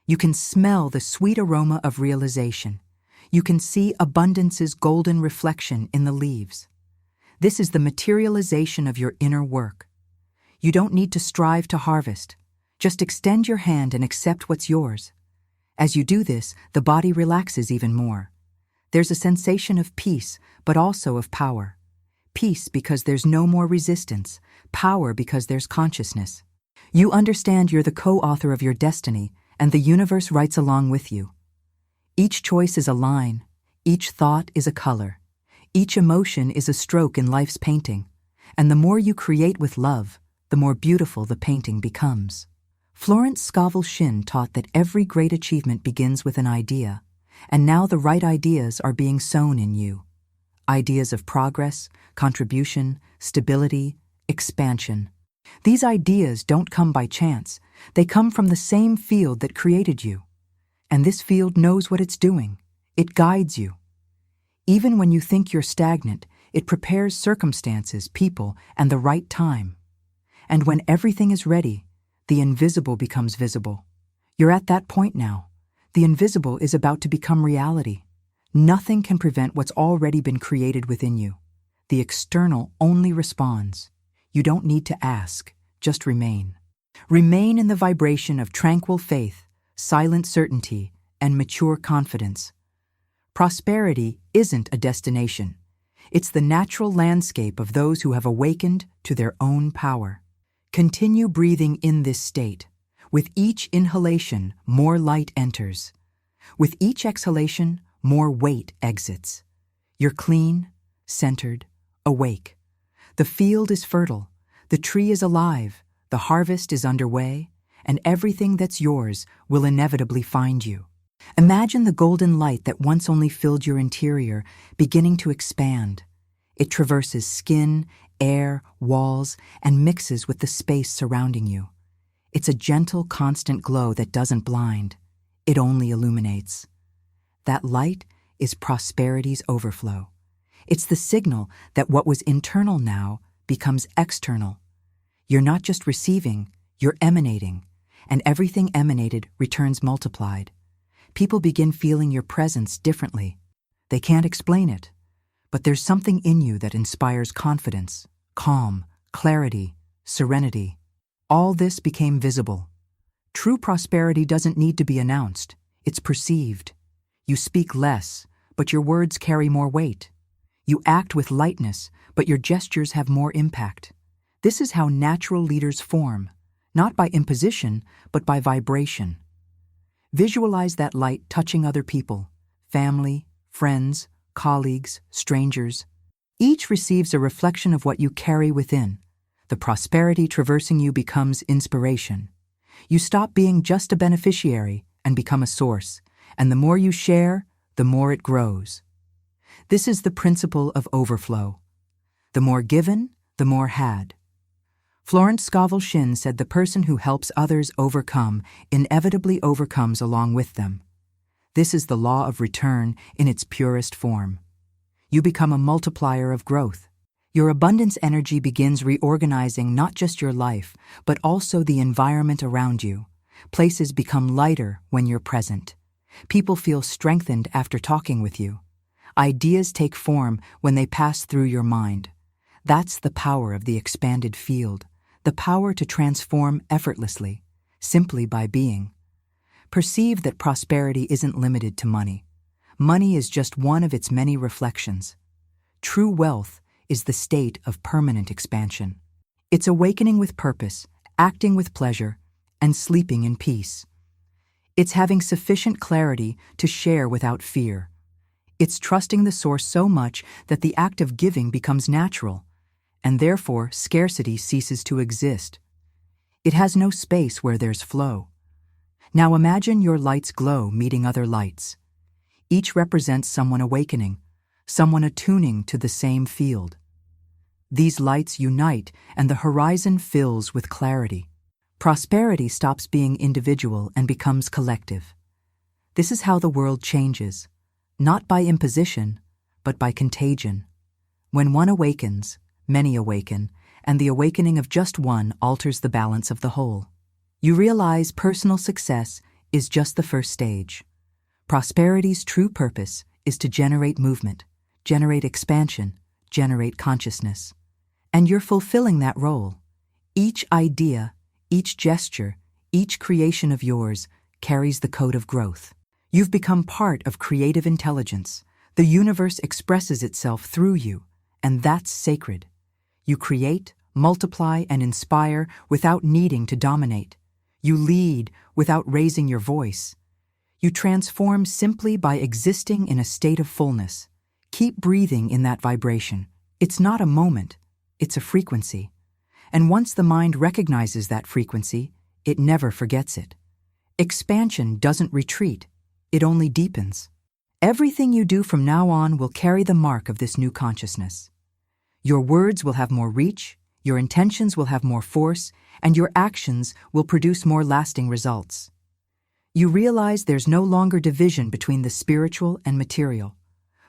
You can smell the sweet aroma of realization. You can see abundance's golden reflection in the leaves. This is the materialization of your inner work. You don't need to strive to harvest. Just extend your hand and accept what's yours. As you do this, the body relaxes even more. There's a sensation of peace, but also of power. Peace because there's no more resistance, power because there's consciousness. You understand you're the co-author of your destiny, and the universe writes along with you. Each choice is a line, each thought is a color, each emotion is a stroke in life's painting, and the more you create with love, the more beautiful the painting becomes. Florence Scovel Shinn taught that every great achievement begins with an idea, and now the right ideas are being sown in you. Ideas of progress, contribution, stability, expansion. These ideas don't come by chance. They come from the same field that created you. And this field knows what it's doing. It guides you. Even when you think you're stagnant, it prepares circumstances, people, and the right time. And when everything is ready, the invisible becomes visible. You're at that point now. The invisible is about to become reality. Nothing can prevent what's already been created within you. The external only responds. You don't need to ask, just remain. Remain in the vibration of tranquil faith, silent certainty, and mature confidence. Prosperity isn't a destination. It's the natural landscape of those who have awakened to their own power. Continue breathing in this state. With each inhalation, more light enters. With each exhalation, more weight exits. You're clean, centered, awake. The field is fertile, the tree is alive, the harvest is underway, and everything that's yours will inevitably find you. Imagine the golden light that once only filled your interior beginning to expand. It traverses skin, air, walls, and mixes with the space surrounding you. It's a gentle, constant glow that doesn't blind. It only illuminates. That light is prosperity's overflow. It's the signal that what was internal now becomes external. You're not just receiving, you're emanating, and everything emanated returns multiplied. People begin feeling your presence differently. They can't explain it, but there's something in you that inspires confidence, calm, clarity, serenity. All this became visible. True prosperity doesn't need to be announced. It's perceived. You speak less, but your words carry more weight. You act with lightness, but your gestures have more impact. This is how natural leaders form, not by imposition, but by vibration. Visualize that light touching other people, family, friends, colleagues, strangers. Each receives a reflection of what you carry within. The prosperity traversing you becomes inspiration. You stop being just a beneficiary and become a source, and the more you share, the more it grows. This is the principle of overflow. The more given, the more had. Florence Scovel Shinn said the person who helps others overcome inevitably overcomes along with them. This is the law of return in its purest form. You become a multiplier of growth. Your abundance energy begins reorganizing not just your life, but also the environment around you. Places become lighter when you're present. People feel strengthened after talking with you. Ideas take form when they pass through your mind. That's the power of the expanded field, the power to transform effortlessly, simply by being. Perceive that prosperity isn't limited to money. Money is just one of its many reflections. True wealth is the state of permanent expansion. It's awakening with purpose, acting with pleasure, and sleeping in peace. It's having sufficient clarity to share without fear. It's trusting the source so much that the act of giving becomes natural, and therefore scarcity ceases to exist. It has no space where there's flow. Now imagine your light's glow meeting other lights. Each represents someone awakening, someone attuning to the same field. These lights unite and the horizon fills with clarity. Prosperity stops being individual and becomes collective. This is how the world changes, not by imposition, but by contagion. When one awakens, many awaken, and the awakening of just one alters the balance of the whole. You realize personal success is just the first stage. Prosperity's true purpose is to generate movement, generate expansion, generate consciousness. And you're fulfilling that role. Each idea, each gesture, each creation of yours carries the code of growth. You've become part of creative intelligence. The universe expresses itself through you, and that's sacred. You create, multiply, and inspire without needing to dominate. You lead without raising your voice. You transform simply by existing in a state of fullness. Keep breathing in that vibration. It's not a moment, it's a frequency. And once the mind recognizes that frequency, it never forgets it. Expansion doesn't retreat, it only deepens. Everything you do from now on will carry the mark of this new consciousness. Your words will have more reach, your intentions will have more force, and your actions will produce more lasting results. You realize there's no longer division between the spiritual and material.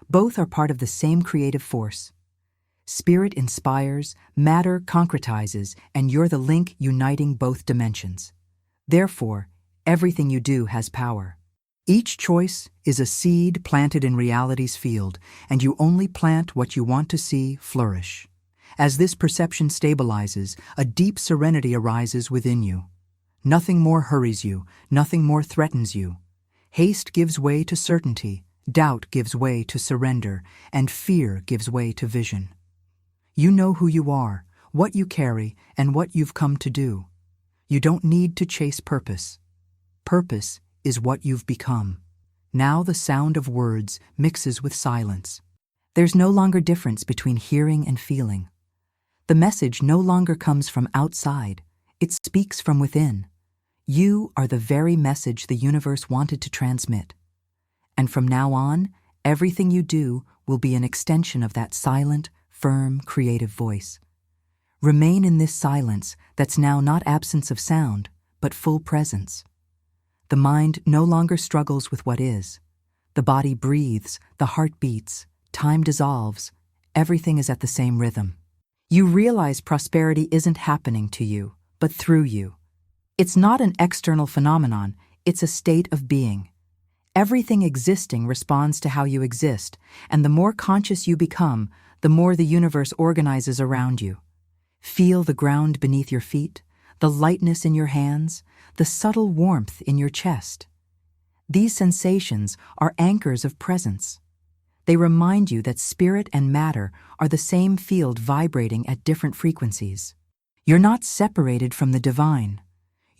Both are part of the same creative force. Spirit inspires, matter concretizes, and you're the link uniting both dimensions. Therefore, everything you do has power. Each choice is a seed planted in reality's field, and you only plant what you want to see flourish. As this perception stabilizes, a deep serenity arises within you. Nothing more hurries you, nothing more threatens you. Haste gives way to certainty, doubt gives way to surrender, and fear gives way to vision. You know who you are, what you carry, and what you've come to do. You don't need to chase purpose. Purpose is what you've become. Now the sound of words mixes with silence. There's no longer difference between hearing and feeling. The message no longer comes from outside, it speaks from within. You are the very message the universe wanted to transmit. And from now on, everything you do will be an extension of that silent, firm, creative voice. Remain in this silence that's now not absence of sound, but full presence. The mind no longer struggles with what is. The body breathes, the heart beats, time dissolves, everything is at the same rhythm. You realize prosperity isn't happening to you, but through you. It's not an external phenomenon, it's a state of being. Everything existing responds to how you exist, and the more conscious you become, the more the universe organizes around you. Feel the ground beneath your feet, the lightness in your hands, the subtle warmth in your chest. These sensations are anchors of presence. They remind you that spirit and matter are the same field vibrating at different frequencies. You're not separated from the divine.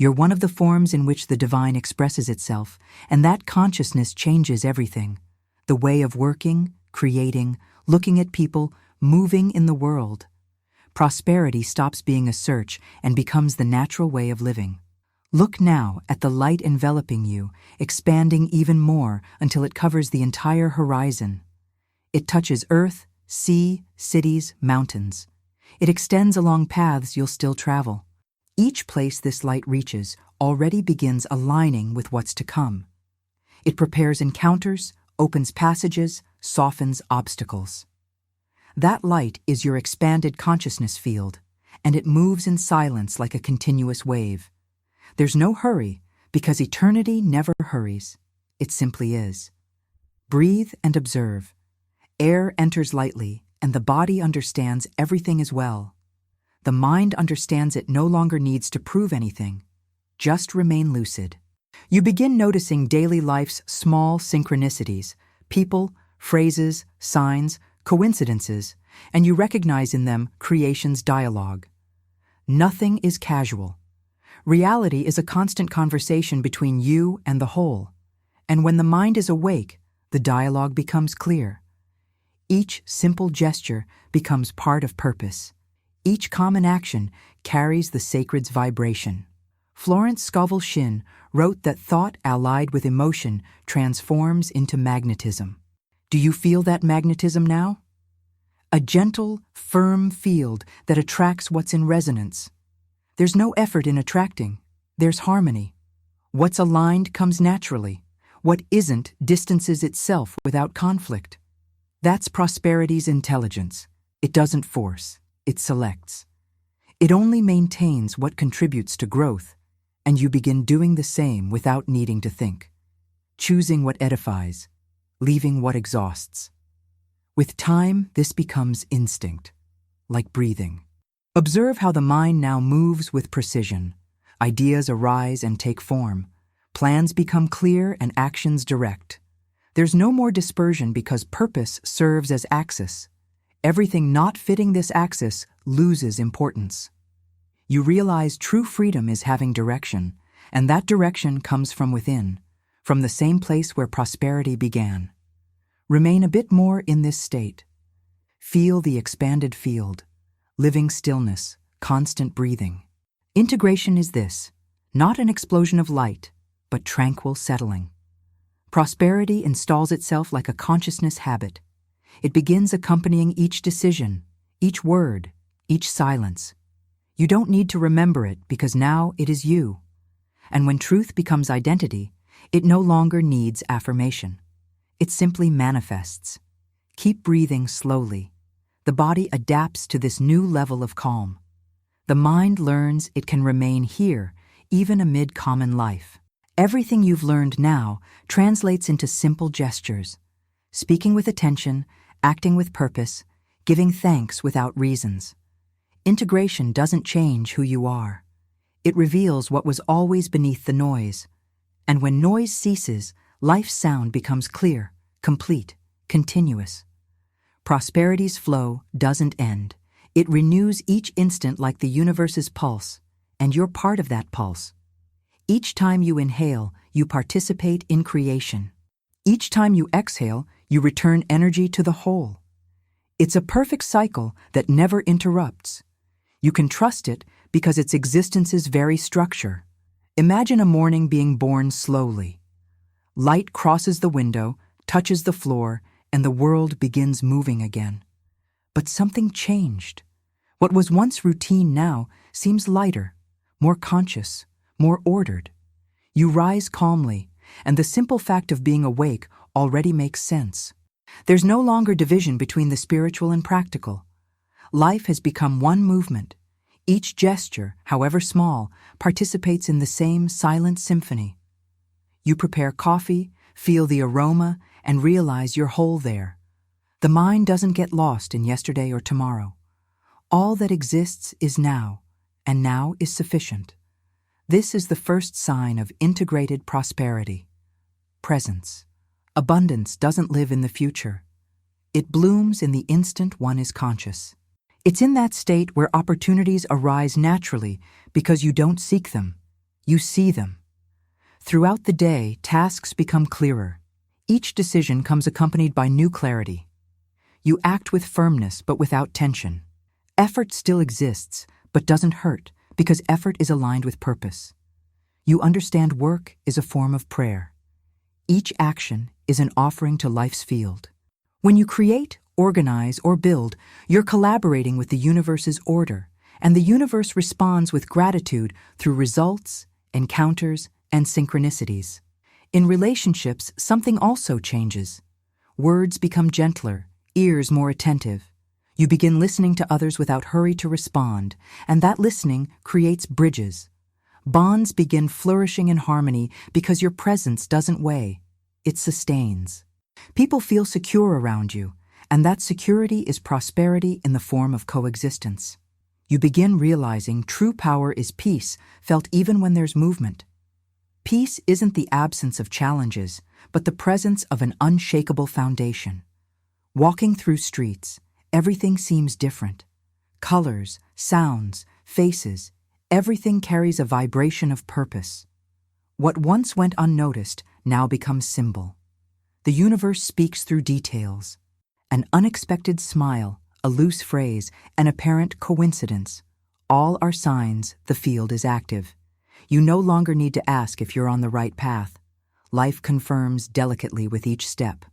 You're one of the forms in which the divine expresses itself, and that consciousness changes everything. The way of working, creating, looking at people, moving in the world. Prosperity stops being a search and becomes the natural way of living. Look now at the light enveloping you, expanding even more until it covers the entire horizon. It touches earth, sea, cities, mountains. It extends along paths you'll still travel. Each place this light reaches already begins aligning with what's to come. It prepares encounters, opens passages, softens obstacles. That light is your expanded consciousness field, and it moves in silence like a continuous wave. There's no hurry, because eternity never hurries. It simply is. Breathe and observe. Air enters lightly, and the body understands everything is well. The mind understands it no longer needs to prove anything. Just remain lucid. You begin noticing daily life's small synchronicities, people, phrases, signs, coincidences, and you recognize in them creation's dialogue. Nothing is casual. Reality is a constant conversation between you and the whole. And when the mind is awake, the dialogue becomes clear. Each simple gesture becomes part of purpose. Each common action carries the sacred's vibration. Florence Scovel Shinn wrote that thought allied with emotion transforms into magnetism. Do you feel that magnetism now? A gentle, firm field that attracts what's in resonance. There's no effort in attracting. There's harmony. What's aligned comes naturally. What isn't distances itself without conflict. That's prosperity's intelligence. It doesn't force. It selects. It only maintains what contributes to growth, and you begin doing the same without needing to think. Choosing what edifies, leaving what exhausts. With time, this becomes instinct, like breathing. Observe how the mind now moves with precision. Ideas arise and take form. Plans become clear and actions direct. There's no more dispersion because purpose serves as axis. Everything not fitting this axis loses importance. You realize true freedom is having direction, and that direction comes from within, from the same place where prosperity began. Remain a bit more in this state. Feel the expanded field, living stillness, constant breathing. Integration is this, not an explosion of light, but tranquil settling. Prosperity installs itself like a consciousness habit. It begins accompanying each decision, each word, each silence. You don't need to remember it because now it is you. And when truth becomes identity, it no longer needs affirmation. It simply manifests. Keep breathing slowly. The body adapts to this new level of calm. The mind learns it can remain here, even amid common life. Everything you've learned now translates into simple gestures. Speaking with attention, acting with purpose, giving thanks without reasons. Integration doesn't change who you are. It reveals what was always beneath the noise. And when noise ceases, life's sound becomes clear, complete, continuous. Prosperity's flow doesn't end. It renews each instant like the universe's pulse, and you're part of that pulse. Each time you inhale, you participate in creation. Each time you exhale, you return energy to the whole. It's a perfect cycle that never interrupts. You can trust it because its existence's very structure. Imagine a morning being born slowly. Light crosses the window, touches the floor, and the world begins moving again. But something changed. What was once routine now seems lighter, more conscious, more ordered. You rise calmly, and the simple fact of being awake already makes sense. There's no longer division between the spiritual and practical. Life has become one movement. Each gesture, however small, participates in the same silent symphony. You prepare coffee, feel the aroma, and realize you're whole there. The mind doesn't get lost in yesterday or tomorrow. All that exists is now, and now is sufficient. This is the first sign of integrated prosperity. Presence. Abundance doesn't live in the future. It blooms in the instant one is conscious. It's in that state where opportunities arise naturally because you don't seek them. You see them. Throughout the day, tasks become clearer. Each decision comes accompanied by new clarity. You act with firmness but without tension. Effort still exists, but doesn't hurt because effort is aligned with purpose. You understand work is a form of prayer. Each action is an offering to life's field. When you create, organize, or build, you're collaborating with the universe's order, and the universe responds with gratitude through results, encounters, and synchronicities. In relationships, something also changes. Words become gentler, ears more attentive. You begin listening to others without hurry to respond, and that listening creates bridges. Bonds begin flourishing in harmony because your presence doesn't weigh, it sustains. People feel secure around you, and that security is prosperity in the form of coexistence. You begin realizing true power is peace, felt even when there's movement. Peace isn't the absence of challenges, but the presence of an unshakable foundation. Walking through streets, everything seems different. Colors, sounds, faces, everything carries a vibration of purpose. What once went unnoticed now becomes symbol. The universe speaks through details. An unexpected smile, a loose phrase, an apparent coincidence. All are signs the field is active. You no longer need to ask if you're on the right path. Life confirms delicately with each step.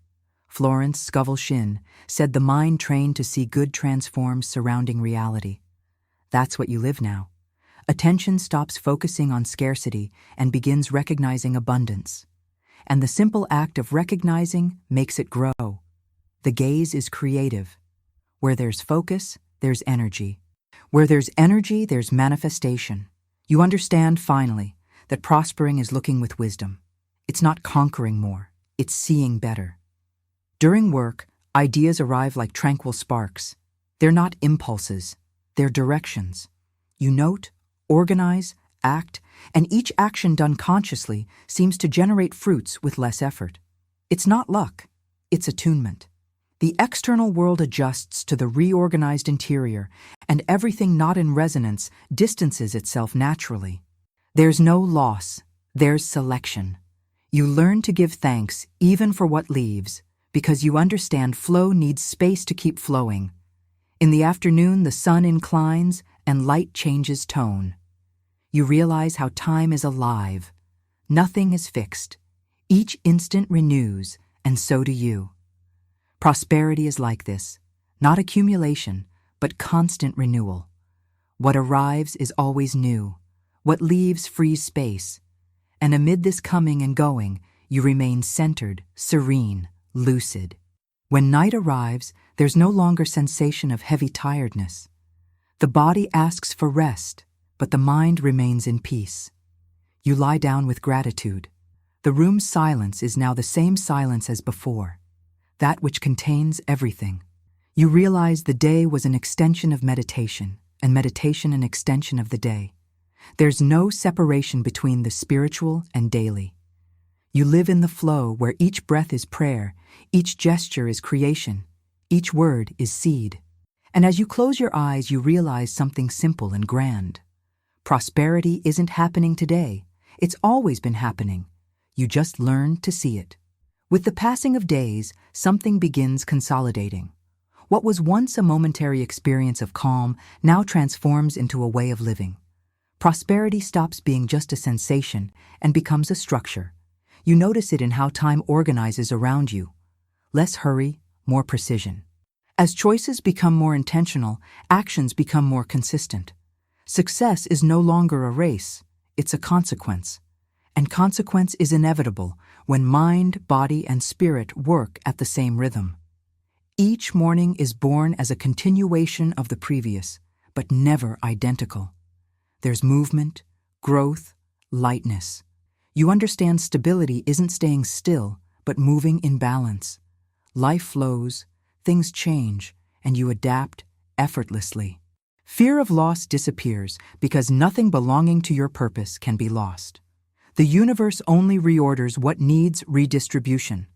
Florence, Scovel, Shinn said the mind trained to see good transforms surrounding reality. That's what you live now. Attention stops focusing on scarcity and begins recognizing abundance. And the simple act of recognizing makes it grow. The gaze is creative. Where there's focus, there's energy. Where there's energy, there's manifestation. You understand, finally, that prospering is looking with wisdom. It's not conquering more, it's seeing better. During work, ideas arrive like tranquil sparks. They're not impulses, they're directions. You note, organize, act, and each action done consciously seems to generate fruits with less effort. It's not luck, it's attunement. The external world adjusts to the reorganized interior, and everything not in resonance distances itself naturally. There's no loss, there's selection. You learn to give thanks even for what leaves, because you understand flow needs space to keep flowing. In the afternoon, the sun inclines and light changes tone. You realize how time is alive. Nothing is fixed. Each instant renews, and so do you. Prosperity is like this, not accumulation, but constant renewal. What arrives is always new. What leaves frees space. And amid this coming and going, you remain centered, serene, lucid. When night arrives, there's no longer sensation of heavy tiredness. The body asks for rest, but the mind remains in peace. You lie down with gratitude. The room's silence is now the same silence as before. That which contains everything. You realize the day was an extension of meditation, and meditation an extension of the day. There's no separation between the spiritual and daily. You live in the flow where each breath is prayer, each gesture is creation, each word is seed. And as you close your eyes, you realize something simple and grand. Prosperity isn't happening today. It's always been happening. You just learn to see it. With the passing of days, something begins consolidating. What was once a momentary experience of calm now transforms into a way of living. Prosperity stops being just a sensation and becomes a structure. You notice it in how time organizes around you. Less hurry, more precision. As choices become more intentional, actions become more consistent. Success is no longer a race, It's a consequence. And consequence is inevitable when mind, body, and spirit work at the same rhythm. Each morning is born as a continuation of the previous, but never identical. There's movement, growth, lightness. You understand stability isn't staying still, but moving in balance. Life flows, things change, and you adapt effortlessly. Fear of loss disappears because nothing belonging to your purpose can be lost. The universe only reorders what needs redistribution.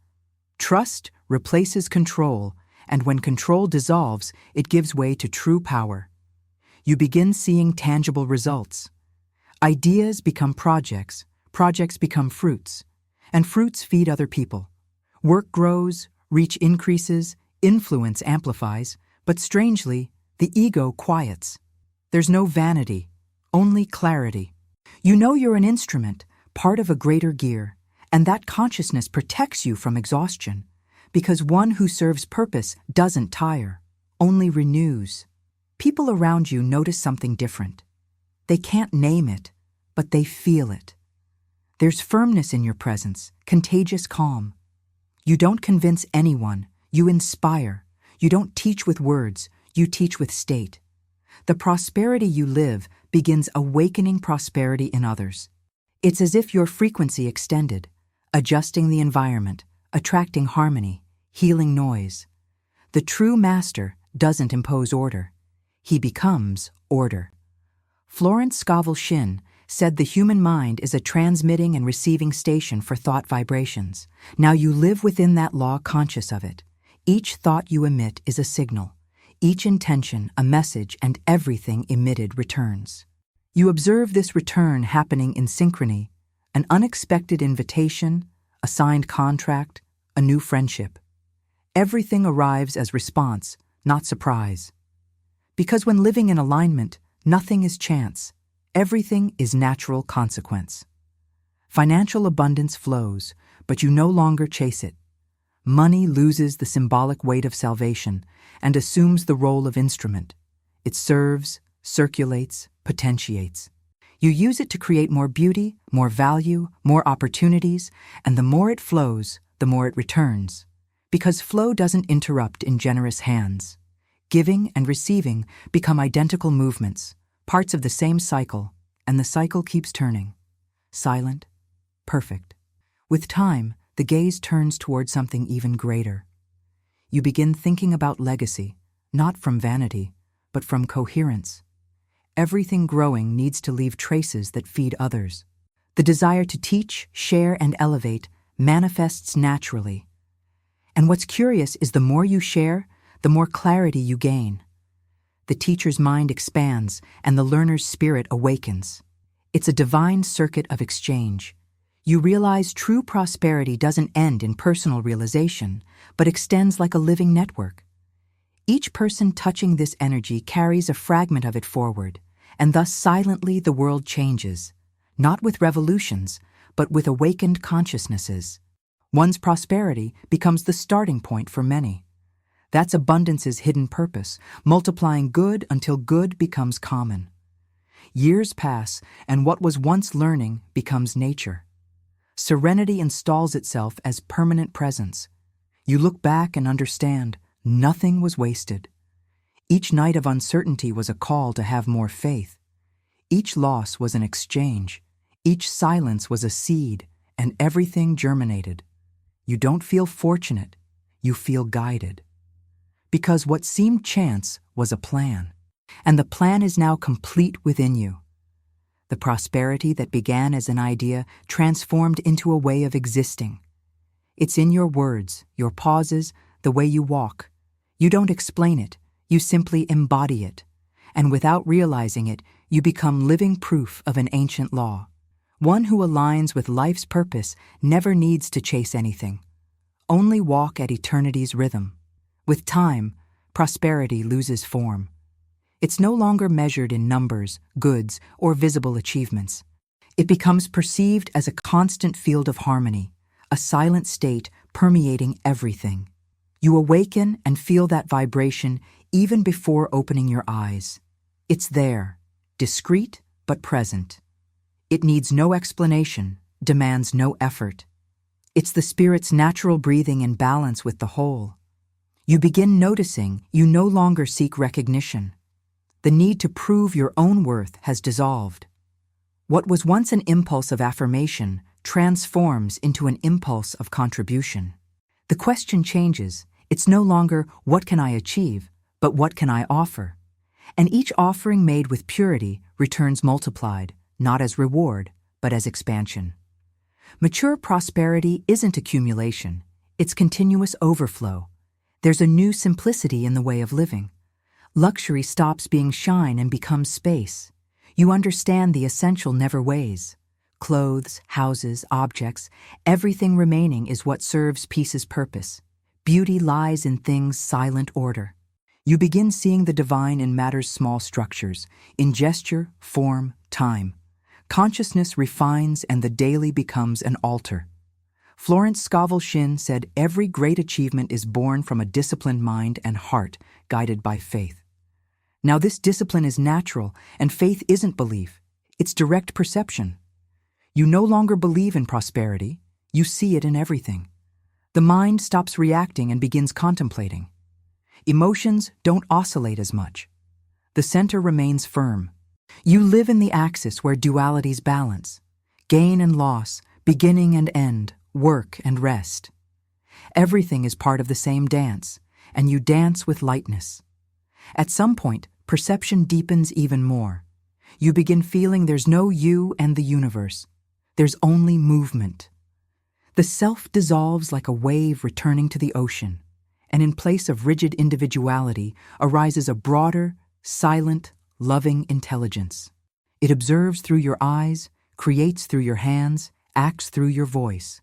Trust replaces control, and when control dissolves, it gives way to true power. You begin seeing tangible results. Ideas become projects, projects become fruits, and fruits feed other people. Work grows, reach increases, influence amplifies, but strangely, the ego quiets. There's no vanity, only clarity. You know you're an instrument, part of a greater gear, and that consciousness protects you from exhaustion, because one who serves purpose doesn't tire, only renews. People around you notice something different. They can't name it, but they feel it. There's firmness in your presence, contagious calm. You don't convince anyone, you inspire. You don't teach with words, you teach with state. The prosperity you live begins awakening prosperity in others. It's as if your frequency extended, adjusting the environment, attracting harmony, healing noise. The true master doesn't impose order. He becomes order. Florence Scovel Shinn said the human mind is a transmitting and receiving station for thought vibrations. Now you live within that law, conscious of it. Each thought you emit is a signal. Each intention, a message, and everything emitted returns. You observe this return happening in synchrony, an unexpected invitation, a signed contract, a new friendship. Everything arrives as response, not surprise. Because when living in alignment, nothing is chance. Everything is natural consequence. Financial abundance flows, but you no longer chase it. Money loses the symbolic weight of salvation and assumes the role of instrument. It serves, circulates, potentiates. You use it to create more beauty, more value, more opportunities, and the more it flows, the more it returns. Because flow doesn't interrupt in generous hands. Giving and receiving become identical movements, parts of the same cycle, and the cycle keeps turning. Silent, perfect. With time, the gaze turns toward something even greater. You begin thinking about legacy, not from vanity, but from coherence. Everything growing needs to leave traces that feed others. The desire to teach, share, and elevate manifests naturally. And what's curious is the more you share, the more clarity you gain. The teacher's mind expands and the learner's spirit awakens. It's a divine circuit of exchange. You realize true prosperity doesn't end in personal realization, but extends like a living network. Each person touching this energy carries a fragment of it forward, and thus silently the world changes, not with revolutions, but with awakened consciousnesses. One's prosperity becomes the starting point for many. That's abundance's hidden purpose, multiplying good until good becomes common. Years pass, and what was once learning becomes nature. Serenity installs itself as permanent presence. You look back and understand nothing was wasted. Each night of uncertainty was a call to have more faith. Each loss was an exchange. Each silence was a seed, and everything germinated. You don't feel fortunate, you feel guided. Because what seemed chance was a plan, and the plan is now complete within you. The prosperity that began as an idea transformed into a way of existing. It's in your words, your pauses, the way you walk. You don't explain it, you simply embody it. And without realizing it, you become living proof of an ancient law. One who aligns with life's purpose never needs to chase anything. Only walk at eternity's rhythm. With time, prosperity loses form. It's no longer measured in numbers, goods, or visible achievements. It becomes perceived as a constant field of harmony, a silent state permeating everything. You awaken and feel that vibration even before opening your eyes. It's there, discreet but present. It needs no explanation, demands no effort. It's the spirit's natural breathing in balance with the whole. You begin noticing you no longer seek recognition. The need to prove your own worth has dissolved. What was once an impulse of affirmation transforms into an impulse of contribution. The question changes. It's no longer, what can I achieve, but what can I offer? And each offering made with purity returns multiplied, not as reward, but as expansion. Mature prosperity isn't accumulation, it's continuous overflow. There's a new simplicity in the way of living. Luxury stops being shine and becomes space. You understand the essential never weighs. Clothes, houses, objects, everything remaining is what serves peace's purpose. Beauty lies in things' silent order. You begin seeing the divine in matter's small structures, in gesture, form, time. Consciousness refines and the daily becomes an altar. Florence Scovel Shinn said every great achievement is born from a disciplined mind and heart guided by faith. Now this discipline is natural, and faith isn't belief, it's direct perception. You no longer believe in prosperity, you see it in everything. The mind stops reacting and begins contemplating. Emotions don't oscillate as much. The center remains firm. You live in the axis where dualities balance, gain and loss, beginning and end, work and rest. Everything is part of the same dance, and you dance with lightness. At some point, perception deepens even more. You begin feeling there's no you and the universe. There's only movement. The self dissolves like a wave returning to the ocean, and in place of rigid individuality arises a broader, silent, loving intelligence. It observes through your eyes, creates through your hands, acts through your voice.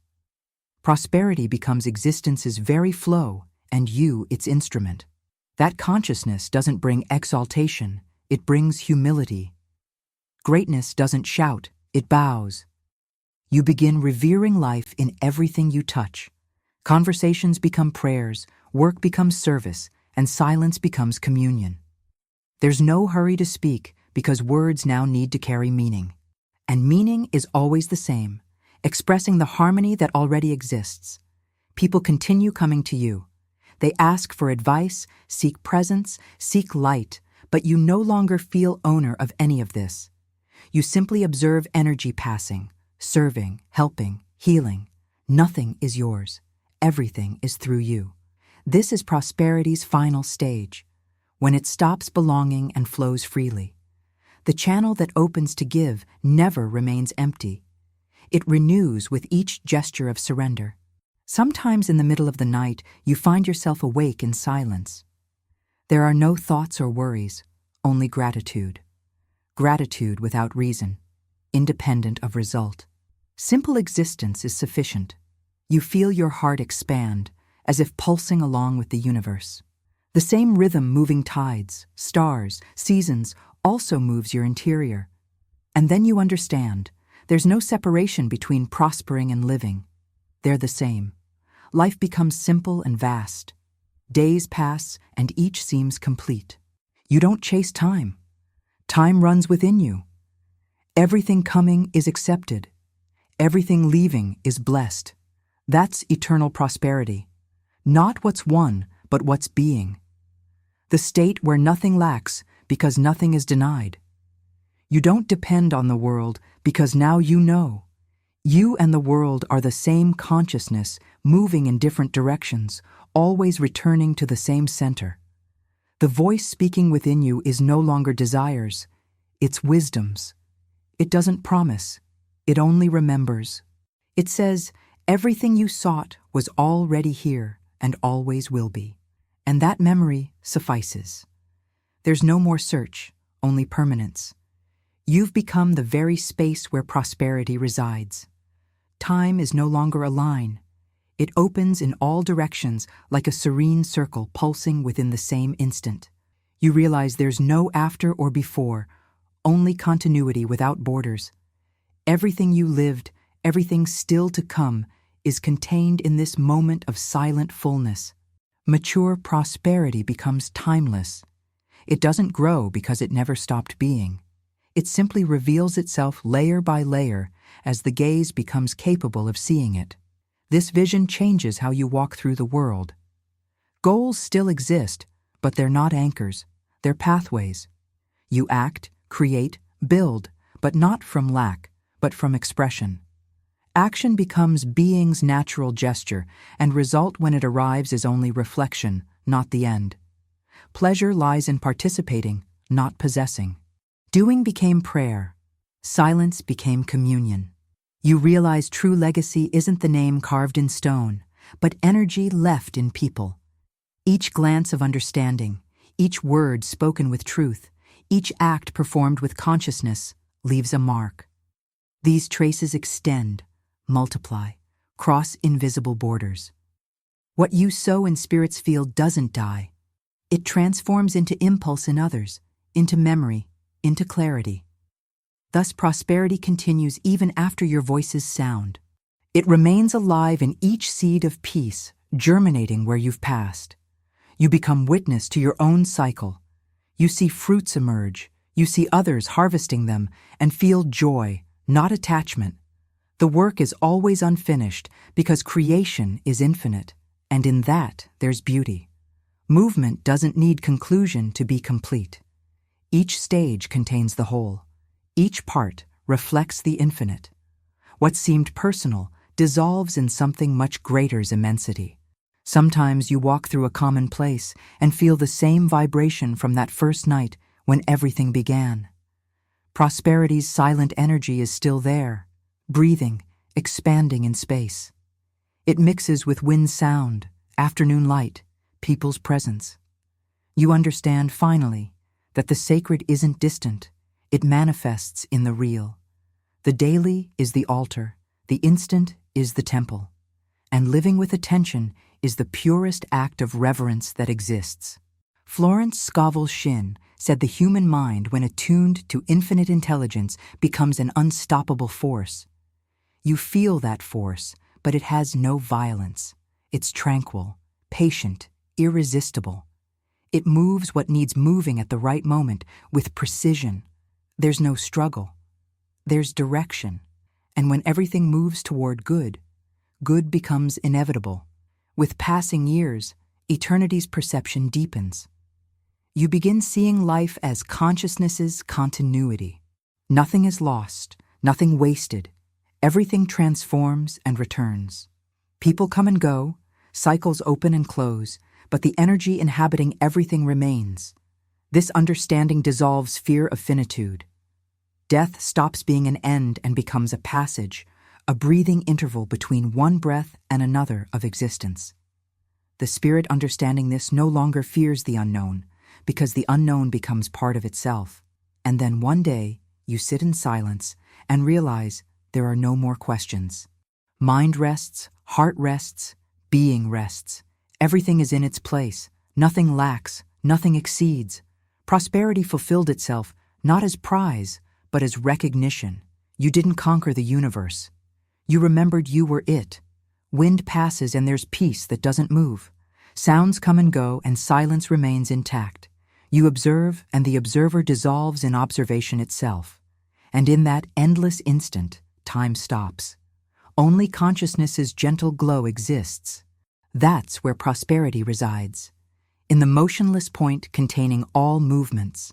Prosperity becomes existence's very flow, and you its instrument. That consciousness doesn't bring exaltation, it brings humility. Greatness doesn't shout, it bows. You begin revering life in everything you touch. Conversations become prayers, work becomes service, and silence becomes communion. There's no hurry to speak because words now need to carry meaning. And meaning is always the same, expressing the harmony that already exists. People continue coming to you. They ask for advice, seek presence, seek light, but you no longer feel owner of any of this. You simply observe energy passing, serving, helping, healing. Nothing is yours. Everything is through you. This is prosperity's final stage, when it stops belonging and flows freely. The channel that opens to give never remains empty. It renews with each gesture of surrender. Sometimes in the middle of the night, you find yourself awake in silence. There are no thoughts or worries, only gratitude. Gratitude without reason, independent of result. Simple existence is sufficient. You feel your heart expand, as if pulsing along with the universe. The same rhythm moving tides, stars, seasons also moves your interior. And then you understand, there's no separation between prospering and living. They're the same. Life becomes simple and vast. Days pass, and each seems complete. You don't chase time. Time runs within you. Everything coming is accepted. Everything leaving is blessed. That's eternal prosperity. Not what's won, but what's being. The state where nothing lacks because nothing is denied. You don't depend on the world because now you know. You and the world are the same consciousness, moving in different directions, always returning to the same center. The voice speaking within you is no longer desires, it's wisdom's. It doesn't promise, it only remembers. It says, everything you sought was already here and always will be. And that memory suffices. There's no more search, only permanence. You've become the very space where prosperity resides. Time is no longer a line. It opens in all directions like a serene circle pulsing within the same instant. You realize there's no after or before, only continuity without borders. Everything you lived, everything still to come, is contained in this moment of silent fullness. Mature prosperity becomes timeless. It doesn't grow because it never stopped being. It simply reveals itself layer by layer as the gaze becomes capable of seeing it. This vision changes how you walk through the world. Goals still exist, but they're not anchors, they're pathways. You act, create, build, but not from lack, but from expression. Action becomes being's natural gesture, and result when it arrives is only reflection, not the end. Pleasure lies in participating, not possessing. Doing became prayer. Silence became communion. You realize true legacy isn't the name carved in stone, but energy left in people. Each glance of understanding, each word spoken with truth, each act performed with consciousness leaves a mark. These traces extend, multiply, cross invisible borders. What you sow in spirit's field doesn't die. It transforms into impulse in others, into memory, into clarity. Thus prosperity continues even after your voices sound. It remains alive in each seed of peace, germinating where you've passed. You become witness to your own cycle. You see fruits emerge, you see others harvesting them, and feel joy, not attachment. The work is always unfinished because creation is infinite, and in that there's beauty. Movement doesn't need conclusion to be complete. Each stage contains the whole. Each part reflects the infinite. What seemed personal dissolves in something much greater's immensity. Sometimes you walk through a common place and feel the same vibration from that first night when everything began. Prosperity's silent energy is still there, breathing, expanding in space. It mixes with wind sound, afternoon light, people's presence. You understand finally that the sacred isn't distant, it manifests in the real. The daily is the altar, the instant is the temple, and living with attention is the purest act of reverence that exists. Florence Scovel Shinn said the human mind, when attuned to infinite intelligence, becomes an unstoppable force. You feel that force, but it has no violence. It's tranquil, patient, irresistible. It moves what needs moving at the right moment with precision. There's no struggle. There's direction. And when everything moves toward good, good becomes inevitable. With passing years, eternity's perception deepens. You begin seeing life as consciousness's continuity. Nothing is lost, nothing wasted. Everything transforms and returns. People come and go, cycles open and close, but the energy inhabiting everything remains. This understanding dissolves fear of finitude. Death stops being an end and becomes a passage, a breathing interval between one breath and another of existence. The spirit understanding this no longer fears the unknown, because the unknown becomes part of itself. And then one day, you sit in silence and realize there are no more questions. Mind rests, heart rests, being rests. Everything is in its place. Nothing lacks, nothing exceeds. Prosperity fulfilled itself, not as prize, but as recognition. You didn't conquer the universe. You remembered you were it. Wind passes and there's peace that doesn't move. Sounds come and go and silence remains intact. You observe and the observer dissolves in observation itself. And in that endless instant, time stops. Only consciousness's gentle glow exists. That's where prosperity resides, in the motionless point containing all movements.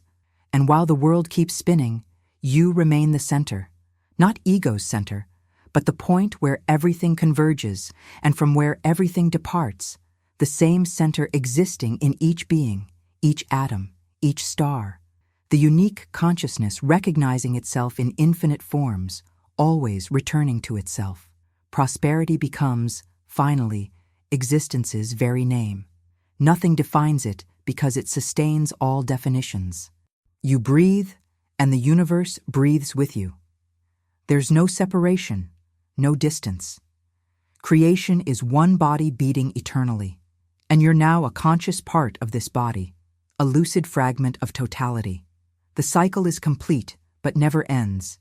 And while the world keeps spinning, you remain the center, not ego's center, but the point where everything converges and from where everything departs, the same center existing in each being, each atom, each star. The unique consciousness recognizing itself in infinite forms, always returning to itself. Prosperity becomes, finally, existence's very name. Nothing defines it because it sustains all definitions. You breathe, and the universe breathes with you. There's no separation, no distance. Creation is one body beating eternally, and you're now a conscious part of this body, a lucid fragment of totality. The cycle is complete, but never ends,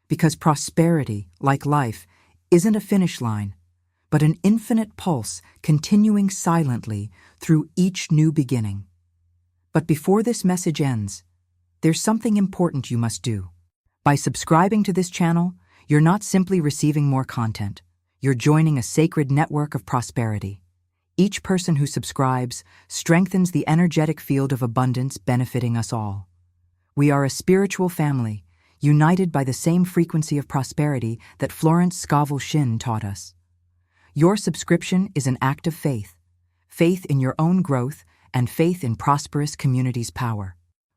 because prosperity, like life, isn't a finish line, but an infinite pulse continuing silently through each new beginning. But before this message ends, there's something important you must do. By subscribing to this channel, you're not simply receiving more content, you're joining a sacred network of prosperity. Each person who subscribes strengthens the energetic field of abundance benefiting us all. We are a spiritual family, united by the same frequency of prosperity that Florence Scovel Shinn taught us. Your subscription is an act of faith, faith in your own growth and faith in prosperous communities' power.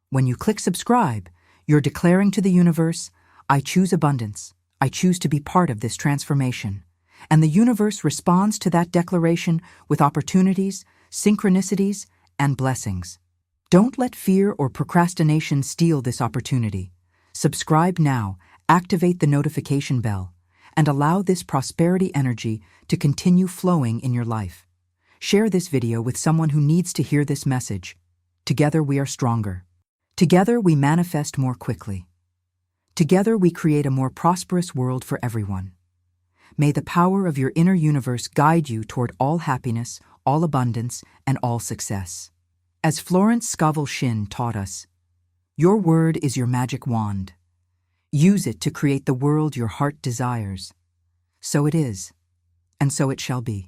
When you click subscribe, you're declaring to the universe, I choose abundance, I choose to be part of this transformation. And the universe responds to that declaration with opportunities, synchronicities, and blessings. Don't let fear or procrastination steal this opportunity. Subscribe now, activate the notification bell, and allow this prosperity energy to continue flowing in your life. Share this video with someone who needs to hear this message. Together we are stronger. Together we manifest more quickly. Together we create a more prosperous world for everyone. May the power of your inner universe guide you toward all happiness, all abundance, and all success. As Florence Scovel Shinn taught us, your word is your magic wand. Use it to create the world your heart desires. So it is, and so it shall be.